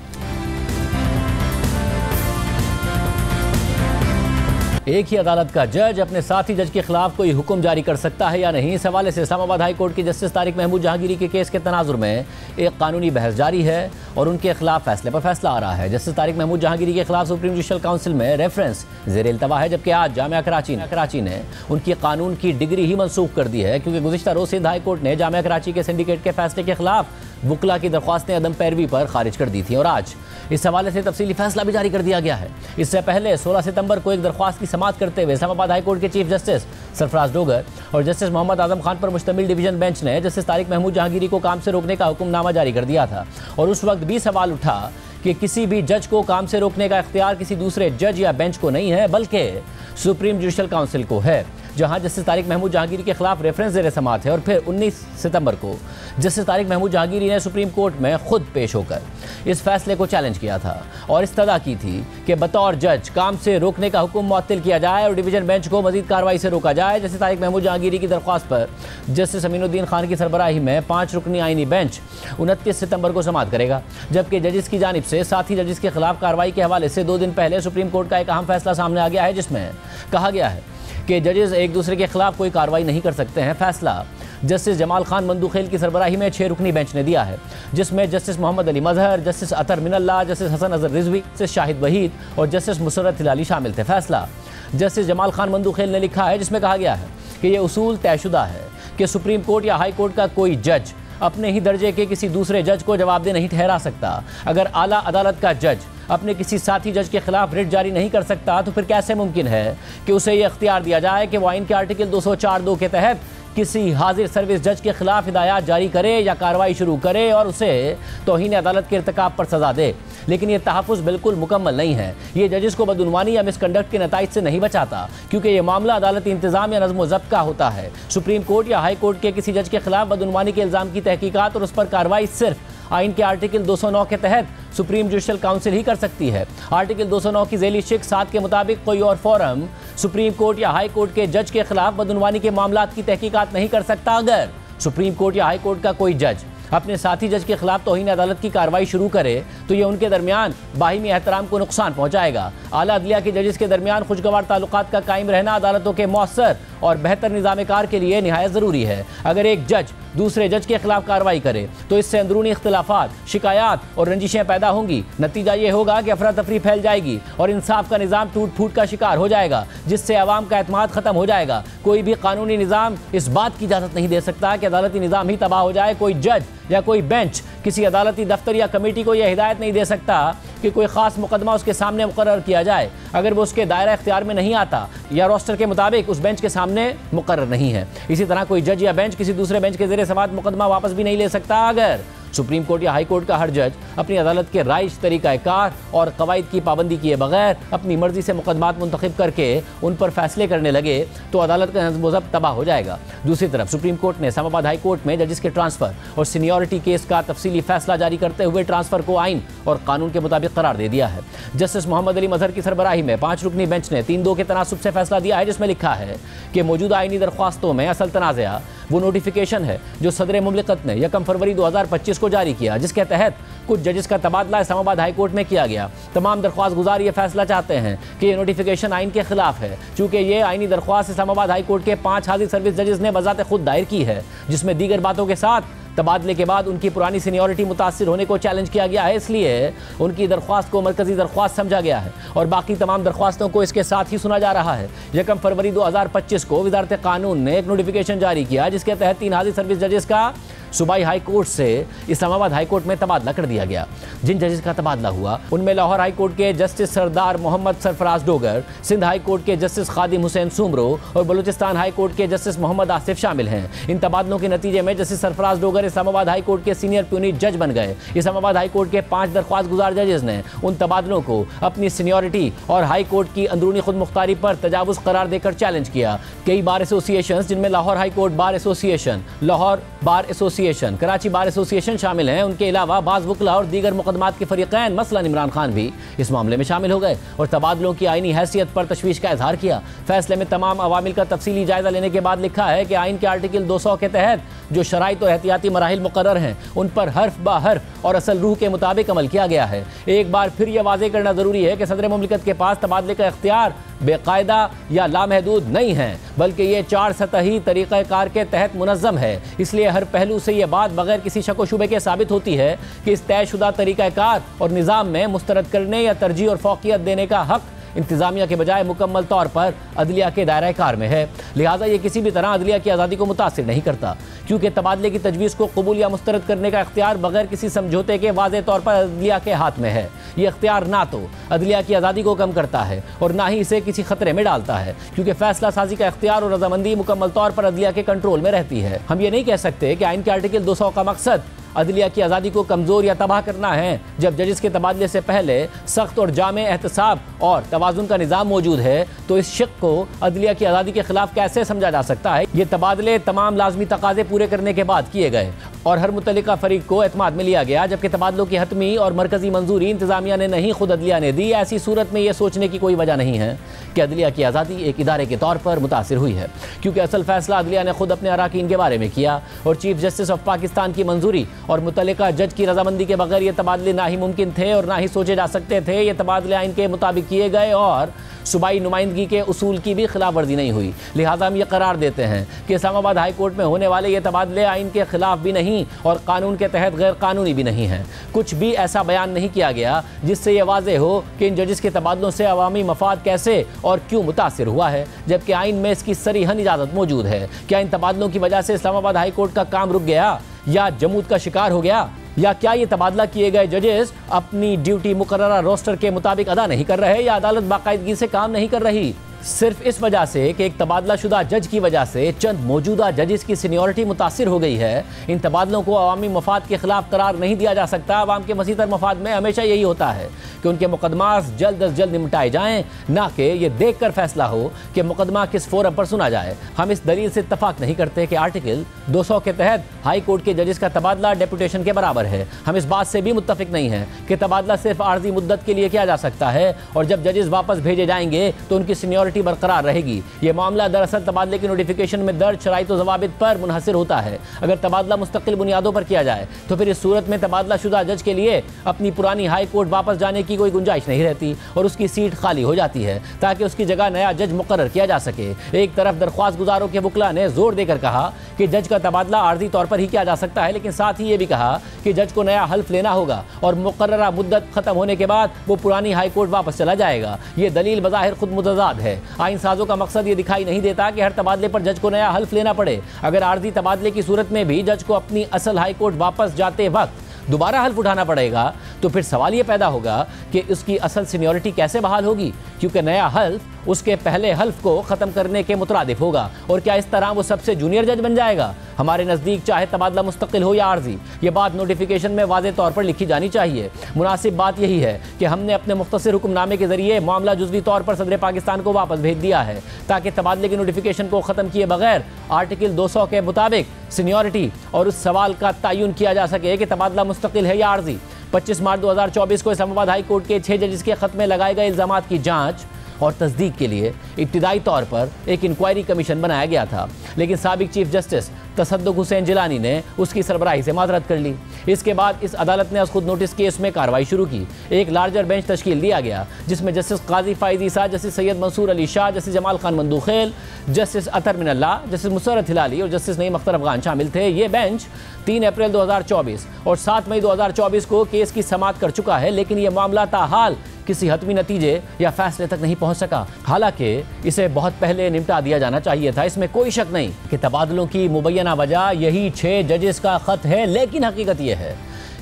एक ही अदालत का जज अपने साथी जज के खिलाफ कोई हुक्म जारी कर सकता है या नहीं, इस हवाले से इस्लामाबाद हाई कोर्ट की जस्टिस तारिक महमूद जहांगीरी के केस के तनाजुर में एक कानूनी बहस जारी है और उनके खिलाफ फैसले पर फैसला आ रहा है। जस्टिस तारिक महमूद जहांगीरी के खिलाफ सुप्रीम जुडिशल काउंसिल में रेफरेंस ज़ेर इल्तवा है, जबकि आज जामिया कराची ने उनकी कानून की डिग्री ही मनसूख कर दी है, क्योंकि गुज़िश्ता रोज़ सिंध हाई कोर्ट ने जामिया कराची के सिंडिकेट के फैसले के खिलाफ वकला की दरख्वास्तें अदम पैरवी पर खारिज कर दी थी और आज इस हवाले से तफसीली फैसला भी जारी कर दिया गया है। इससे पहले 16 सितंबर को एक दरख्वास्त की समाअत करते हुए इस्लामाबाद हाई कोर्ट के चीफ जस्टिस सरफराज डोगर और जस्टिस मोहम्मद आजम खान पर मुश्तमिल डिवीजन बेंच ने जस्टिस तारिक महमूद जहांगीरी को काम से रोकने का हुक्मनामा जारी कर दिया था और उस वक्त भी सवाल उठा कि किसी भी जज को काम से रोकने का इख्तियार किसी दूसरे जज या बेंच को नहीं है, बल्कि सुप्रीम जुडिशल काउंसिल को है, जहां जस्टिस तारिक महमूद जहांगीरी के खिलाफ रेफरेंस ज़ेर समाअत है। और फिर 19 सितंबर को जस्टिस तारिक महमूद जहांगीरी ने सुप्रीम कोर्ट में खुद पेश होकर इस फैसले को चैलेंज किया था और इस्तदा की थी कि बतौर जज काम से रोकने का हुक्म मुअत्तल किया जाए और डिवीजन बेंच को मजीद कार्रवाई से रोका जाए। जस्टिस तारिक महमूद जहांगीरी की दरख्वास्त पर जस्टिस अमीनुद्दीन खान की सरबराही में 5 रुकनी आईनी बेंच 29 सितंबर को समाअत करेगा, जबकि जजिस की जानिब से साथी जजिस के खिलाफ कार्रवाई के हवाले से 2 दिन पहले सुप्रीम कोर्ट का एक अहम फैसला सामने आ गया है, जिसमें कहा गया है कि जजेस एक दूसरे के खिलाफ कोई कार्रवाई नहीं कर सकते हैं। फैसला जस्टिस जमाल खान मंदूखेल की सरबराही में 6 रुकनी बेंच ने दिया है, जिसमें जस्टिस मोहम्मद अली मजहर, justice Athar Minallah, justice Hasan Azhar Rizvi, justice Shahid Waheed और जस्टिस मुसर्रत हिलाली शामिल थे। फैसला जस्टिस जमाल खान मंदूखेल ने लिखा है, जिसमें कहा गया है कि यह उसूल तयशुदा है कि सुप्रीम कोर्ट या हाई कोर्ट का कोई जज अपने ही दर्जे के किसी दूसरे जज को जवाबदेह नहीं ठहरा सकता। अगर आला अदालत का जज अपने किसी साथी जज के खिलाफ रिट जारी नहीं कर सकता, तो फिर कैसे मुमकिन है कि उसे यह इख्तियार दिया जाए कि वो आइन के आर्टिकल 204(2) के तहत किसी हाजिर सर्विस जज के खिलाफ हिदायत जारी करे या कार्रवाई शुरू करे और उसे तौहीन अदालत के इर्तिकाब पर सजा दे। लेकिन यह तहफ़्फ़ुज़ बिल्कुल मुकम्मल नहीं है। ये जजेस को बदउनवानी या मिसकंडक्ट के नताइज से नहीं बचाता, क्योंकि यह मामला अदालती इंतज़ाम या नज़्म व ज़ब्त का होता है। सुप्रीम कोर्ट या हाई कोर्ट के किसी जज के खिलाफ बदउनवानी के इल्ज़ाम की तहकीकात और उस पर कार्रवाई सिर्फ आइन के आर्टिकल 209 के तहत सुप्रीम जुडिशल काउंसिल ही कर सकती है। आर्टिकल 209 की ज़ेली शिक 7 के मुताबिक कोई और फोरम सुप्रीम कोर्ट या हाई कोर्ट के जज के खिलाफ बदउनवानी के मामलात की तहकीकात नहीं कर सकता। अगर सुप्रीम कोर्ट या हाई कोर्ट का कोई जज अपने साथी जज के खिलाफ तौहीन अदालत की कार्रवाई शुरू करे तो यह उनके दरमियान बाहिमी एहतराम को नुकसान पहुंचाएगा। आला अदलिया के जजेस के दरमियान खुशगवार ताल्लुकात का कायम रहना अदालतों के मौसर और बेहतर निज़ाम कार के लिए निहायत ज़रूरी है। अगर एक जज दूसरे जज के खिलाफ कार्रवाई करे तो इससे अंदरूनी इख्तिलाफात, शिकायत और रंजिशें पैदा होंगी। नतीजा ये होगा कि अफरा तफरी फैल जाएगी और इंसाफ का निज़ाम टूट फूट का शिकार हो जाएगा, जिससे अवाम का एतमाद ख़त्म हो जाएगा। कोई भी कानूनी निज़ाम इस बात की इजाज़त नहीं दे सकता कि अदालती निज़ाम ही तबाह हो जाए। कोई जज या कोई बेंच किसी अदालती दफ्तर या कमेटी को यह हिदायत नहीं दे सकता कि कोई ख़ास मुकदमा उसके सामने मुकर्रर किया जाए अगर वो उसके दायरा इख्तियार में नहीं आता या रोस्टर के मुताबिक उस बेंच के सामने मुकर्रर नहीं है। इसी तरह कोई जज या बेंच किसी दूसरे बेंच के ज़ेरे समाअत मुकदमा वापस भी नहीं ले सकता अगर सुप्रीम कोर्ट या हाई कोर्ट का हर जज अपनी अदालत के राइज तरीक़ाकार और कवायद की पाबंदी किए बगैर अपनी मर्जी से मुकदमात मुंतखब करके उन पर फैसले करने लगे तो अदालत का नज़्म व ज़ब्त तबाह हो जाएगा। दूसरी तरफ सुप्रीम कोर्ट ने इस्लामाबाद हाई कोर्ट में जजिस के ट्रांसफ़र और सीनियरिटी केस का तफसीली फैसला जारी करते हुए ट्रांसफ़र को आइन और कानून के मुताबिक करार दे दिया है। जस्टिस मोहम्मद अली मजहर की सरबराही में 5 रुकनी बेंच ने 3-2 के तनासुब से फैसला दिया है, जिसमें लिखा है कि मौजूदा आइनी दरख्वास्तों में असल तनाज़ा वो नोटिफिकेशन है जो सदर मुमलिकत ने 1 फरवरी 2025 को जारी किया, जिसके तहत कुछ जजेस का तबादला इस्लामाबाद हाई कोर्ट में किया गया। तमाम दरख्वास्त गुजार ये फैसला चाहते हैं कि ये नोटिफिकेशन आइन के खिलाफ है, चूँकि ये आइनी दरख्वास्त इस्लामाबाद हाई कोर्ट के 5 हाजिर सर्विस जजेस ने बजाते खुद दायर की है, जिसमें दीगर बातों के साथ तबादले के बाद उनकी पुरानी सीनियरिटी मुतासिर होने को चैलेंज किया गया है। इसलिए उनकी दरख्वास्त को मरकजी दरख्वास्त समझा गया है और बाकी तमाम दरख्वास्तों को इसके साथ ही सुना जा रहा है। 1 फरवरी 2025 को वजारत कानून ने एक नोटिफिकेशन जारी किया, जिसके तहत 3 हाजिर सर्विस जजेस का सूबाई हाई कोर्ट से इस्लामाबाद हाई कोर्ट में तबादला कर दिया गया। जिन जजेस का तबादला हुआ उनमें लाहौर हाई कोर्ट के जस्टिस सरदार मोहम्मद सरफराज डोगर, सिंध हाई कोर्ट के जस्टिस खादिम हुसैन सुमरो और बलूचिस्तान हाई कोर्ट के जस्टिस मोहम्मद आसिफ शामिल हैं। इन तबादलों के नतीजे में justice Sarfaraz Dogar Islamabad high court के सीनियर प्यूनी जज बन गए। इस्लामाबाद हाई कोर्ट के 5 दरख्वास्त गुजार जजेस ने उन तबादलों को अपनी सीनियरिटी और हाई कोर्ट की अंदरूनी खुद मुख्तारी पर तजावुज़ करार देकर चैलेंज किया। कई बार एसोसिएशन, जिनमें Lahore high court bar association, Lahore bar association, Karachi bar association शामिल हैं, उनके अलावा बाज़ वकला और दीगर मुकदमात के फरीक़ैन मसलन इमरान खान भी इस मामले में शामिल हो गए और तबादलों की आइनी हैसियत पर तशवीश का इजहार किया। फैसले में तमाम अवामिल का तफसीली जायजा लेने के बाद लिखा है कि आइन के आर्टिकल 200 के तहत जो शराइत और एहतियाती मराहिल मुकर्रर हैं उन पर हर्फ बा हर्फ और असल रूह के मुताबिक अमल किया गया है। एक बार फिर यह वाज़ेह करना ज़रूरी है कि सदर मुमलिकत के पास तबादले का इख्तियार बेकायदा या लामहदूद नहीं है, बल्कि ये 4 सतही तरीक़ाकार के तहत मुनज़्ज़म है। इसलिए हर पहलू से यह बात बगैर किसी शक व शुबे के साबित होती है कि इस तयशुदा तरीक़ाकार और निज़ाम में मुस्तरद करने या तरजीह और फ़ौक़ियत देने का हक़ इंतज़ामिया के बजाय मुकम्मल तौर पर अदलिया के दायरा कार में है। लिहाजा ये किसी भी तरह अदलिया की आज़ादी को मुतासिर नहीं करता, क्योंकि तबादले की तजवीज़ को कबूल या मुस्तरद करने का इख्तियार बगैर किसी समझौते के वाज़ेह तौर पर अदलिया के हाथ में है। ये इख्तियार ना तो अदलिया की आज़ादी को कम करता है और ना ही इसे किसी खतरे में डालता है, क्योंकि फैसला साजी का इख्तियार और रजामंदी मुकम्मल तौर पर अदलिया के कंट्रोल में रहती है। हम ये नहीं कह सकते कि आइन के आर्टिकल 200 का मकसद अदलिया की आज़ादी को कमज़ोर या तबाह करना है। जब जजेस के तबादले से पहले सख्त और जामे एहतसाब और तवाज़ुन का निज़ाम मौजूद है तो इस शिक को अदलिया की आज़ादी के खिलाफ कैसे समझा जा सकता है। ये तबादले तमाम लाजमी तकाज़े पूरे करने के बाद किए गए और हर मुतल्लिका फरीक को एतमाद में लिया गया, जबकि तबादलों की हतमी और मरकज़ी मंजूरी इंतज़ामिया ने नहीं खुद अदलिया ने दी। ऐसी सूरत में यह सोचने की कोई वजह नहीं है कि अदलिया की आज़ादी एक इदारे के तौर पर मुतासिर हुई है, क्योंकि असल फैसला अदलिया ने खुद अपने अराकीन के बारे में किया और चीफ जस्टिस ऑफ पाकिस्तान की मंजूरी और मुतल्लिका जज की रजामंदी के बगैर ये तबादले ना ही मुमकिन थे और ना ही सोचे जा सकते थे। ये तबादले आइन के मुताबिक किए गए और सूबाई नुमाइंदगी के उसूल की भी खिलाफ वर्जी नहीं हुई। लिहाजा हम ये करार देते हैं कि इस्लामाबाद हाई कोर्ट में होने वाले ये तबादले आइन के खिलाफ भी नहीं और कानून के तहत गैर कानूनी भी नहीं हैं। कुछ भी ऐसा बयान नहीं किया गया जिससे यह वाज़ेह हो कि इन जजेस के तबादलों से अवामी मफाद कैसे और क्यों मुतासिर हुआ है, जबकि आइन में इसकी सरीहन इजाज़त मौजूद है। क्या इन तबादलों की वजह से इस्लामाबाद हाई कोर्ट का काम रुक गया या जमूद का शिकार हो गया, या क्या ये तबादला किए गए जजेस अपनी ड्यूटी मुकर्ररा रोस्टर के मुताबिक अदा नहीं कर रहे या अदालत बाकायदगी से काम नहीं कर रही। सिर्फ इस वजह से कि एक तबादला शुदा जज की वजह से चंद मौजूदा जजेस की सीनियरिटी मुतासिर हो गई है, इन तबादलों को अवामी मफाद के खिलाफ करार नहीं दिया जा सकता। अवाम के मसीतर मफाद में हमेशा यही होता है कि उनके मुकदमा जल्द अज जल्द निपटाए जाएं, ना कि ये देख कर फैसला हो कि मुकदमा किस फोरम पर सुना जाए। हम इस दलील से इत्तफाक नहीं करते कि आर्टिकल 200 के तहत हाई कोर्ट के जजेस का तबादला डेपुटेशन के बराबर है। हम इस बात से भी मुत्तफिक नहीं है कि तबादला सिर्फ आर्जी मुद्दत के लिए किया जा सकता है और जब जजेस वापस भेजे जाएंगे तो उनकी सीनियरिटी बरकरार रहेगी। ये मामला दरअसल तबादले की नोटिफिकेशन में दर्ज शराइत व ज़वाबित पर मुनहसर होता है। अगर तबादला मुस्तकिल बुनियादों पर किया जाए तो फिर इस सूरत में तबादला शुदा जज के लिए अपनी पुरानी हाई कोर्ट वापस जाने की कोई गुंजाइश नहीं रहती और उसकी सीट खाली हो जाती है ताकि उसकी जगह नया जज मुकर्रर किया जा सके। एक तरफ दरख्वास्त गुजारों के वकला ने जोर देकर कहा कि जज का तबादला आर्जी तौर पर ही किया जा सकता है, लेकिन साथ ही ये भी कहा कि जज को नया हल्फ लेना होगा और मुकर्ररा मुद्दत खत्म होने के बाद वो पुरानी हाई कोर्ट वापस चला जाएगा। ये दलील बज़ाहिर खुद मुतज़ाद है। आइन साजों का मकसद ये दिखाई नहीं देता कि हर तबादले पर जज को नया हल्फ लेना पड़े। अगर आर्जी तबादले की सूरत में भी जज को अपनी असल हाई कोर्ट वापस जाते वक्त दोबारा हल्फ उठाना पड़ेगा तो फिर सवाल ये पैदा होगा कि उसकी असल सीनियरिटी कैसे बहाल होगी, क्योंकि नया हल्फ उसके पहले हल्फ को ख़त्म करने के मुतरादिफ होगा। और क्या इस तरह वो सबसे जूनियर जज बन जाएगा? हमारे नज़दीक चाहे तबादला मुस्तकिल हो या आर्जी, ये बात नोटिफिकेशन में वाज़े तौर पर लिखी जानी चाहिए। मुनासिब बात यही है कि हमने अपने मुख्तसर हुक्मनामे के ज़रिए मामला जुज़वी तौर पर सदर पाकिस्तान को वापस भेज दिया है ताकि तबादले की नोटिफिकेशन को ख़त्म किए बगैर आर्टिकल 200 के मुताबिक सीनियरिटी और उस सवाल का तयन किया जा सके कि तबादला मुस्तकिल है या आर्जी। 25 मार्च 2024 को इस्लामाबाद हाई कोर्ट के 6 जजेस के ख़त में लगाए गए इल्ज़ामात की जाँच और तस्दीक के लिए इब्तिदाई तौर पर एक इंक्वायरी कमीशन बनाया गया था, लेकिन साबिक चीफ जस्टिस तसद्दुक हुसैन जिलानी ने उसकी सरबराही से माजरत कर ली। इसके बाद इस अदालत ने खुद नोटिस केस में कार्रवाई शुरू की। एक लार्जर बेंच तश्कील दिया गया जिसमें justice Qazi Faez Isa, justice Syed Mansoor Ali Shah, justice Jamal Khan Mandokhail, justice Athar Minallah, justice Musarrat Hilali और जस्टिस नईम अख्तर अफगान शामिल थे। ये बेंच 3 अप्रैल 2024 और 7 मई 2024 को केस की समाअत कर चुका है, लेकिन यह मामला ताहाल किसी हतमी नतीजे या फैसले तक नहीं पहुंच सका। हालांकि इसे बहुत पहले निपटा दिया जाना चाहिए था। इसमें कोई शक नहीं कि तबादलों की मुबैना वजह यही 6 जजेस का खत है, लेकिन हकीकत यह है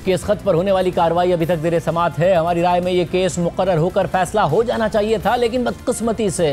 कि इस खत पर होने वाली कार्रवाई अभी तक ज़ेर समाअत है। हमारी राय में ये केस मुकर्रर होकर फैसला हो जाना चाहिए था, लेकिन बदकिस्मती से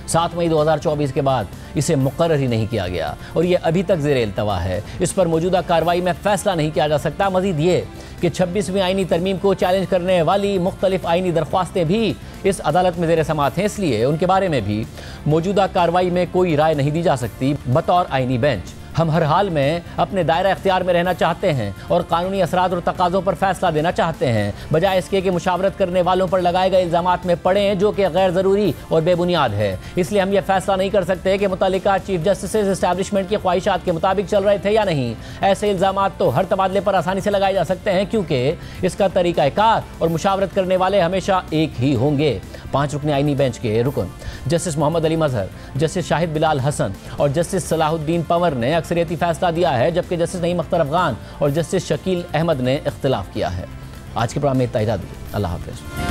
7 मई 2024 के बाद इसे मुकर्रर ही नहीं किया गया और ये अभी तक ज़ेर इल्तवा है। इस पर मौजूदा कार्रवाई में फ़ैसला नहीं किया जा सकता। मज़ीद ये कि 26वीं आइनी तरमीम को चैलेंज करने वाली मुख्तलिफ आइनी दरख्वास्तें भी इस अदालत में ज़ेर समाअत हैं, इसलिए उनके बारे में भी मौजूदा कार्रवाई में कोई राय नहीं दी जा सकती। बतौर आइनी बेंच हम हर हाल में अपने दायरा इख्तियार में रहना चाहते हैं और कानूनी असरात और तकाज़ों पर फैसला देना चाहते हैं, बजाय इसके कि मुशावरत करने वालों पर लगाए गए इल्ज़ामात में पड़ें जो कि गैर ज़रूरी और बेबुनियाद है। इसलिए हम यह फैसला नहीं कर सकते कि मुतल्लिका चीफ जस्टिस इस्टेब्लिशमेंट की ख्वाहिशात के मुताबिक चल रहे थे या नहीं। ऐसे इल्ज़ामात तो हर तबादले पर आसानी से लगाए जा सकते हैं, क्योंकि इसका तरीक़ाकार और मुशावरत करने वाले हमेशा एक ही होंगे। 5 रुकनी आइनी बेंच के रुकन जस्टिस मोहम्मद अली मजहर, जस्टिस शाहिद बिलाल हसन और जस्टिस सलाहुद्दीन पंवर ने अक्सरियती फैसला दिया है, जबकि जस्टिस नईम अख्तर अफगान और जस्टिस शकील अहमद ने इख्तिलाफ किया है। आज के प्रोग्राम में इतना ही। अल्लाह हाफ़िज़।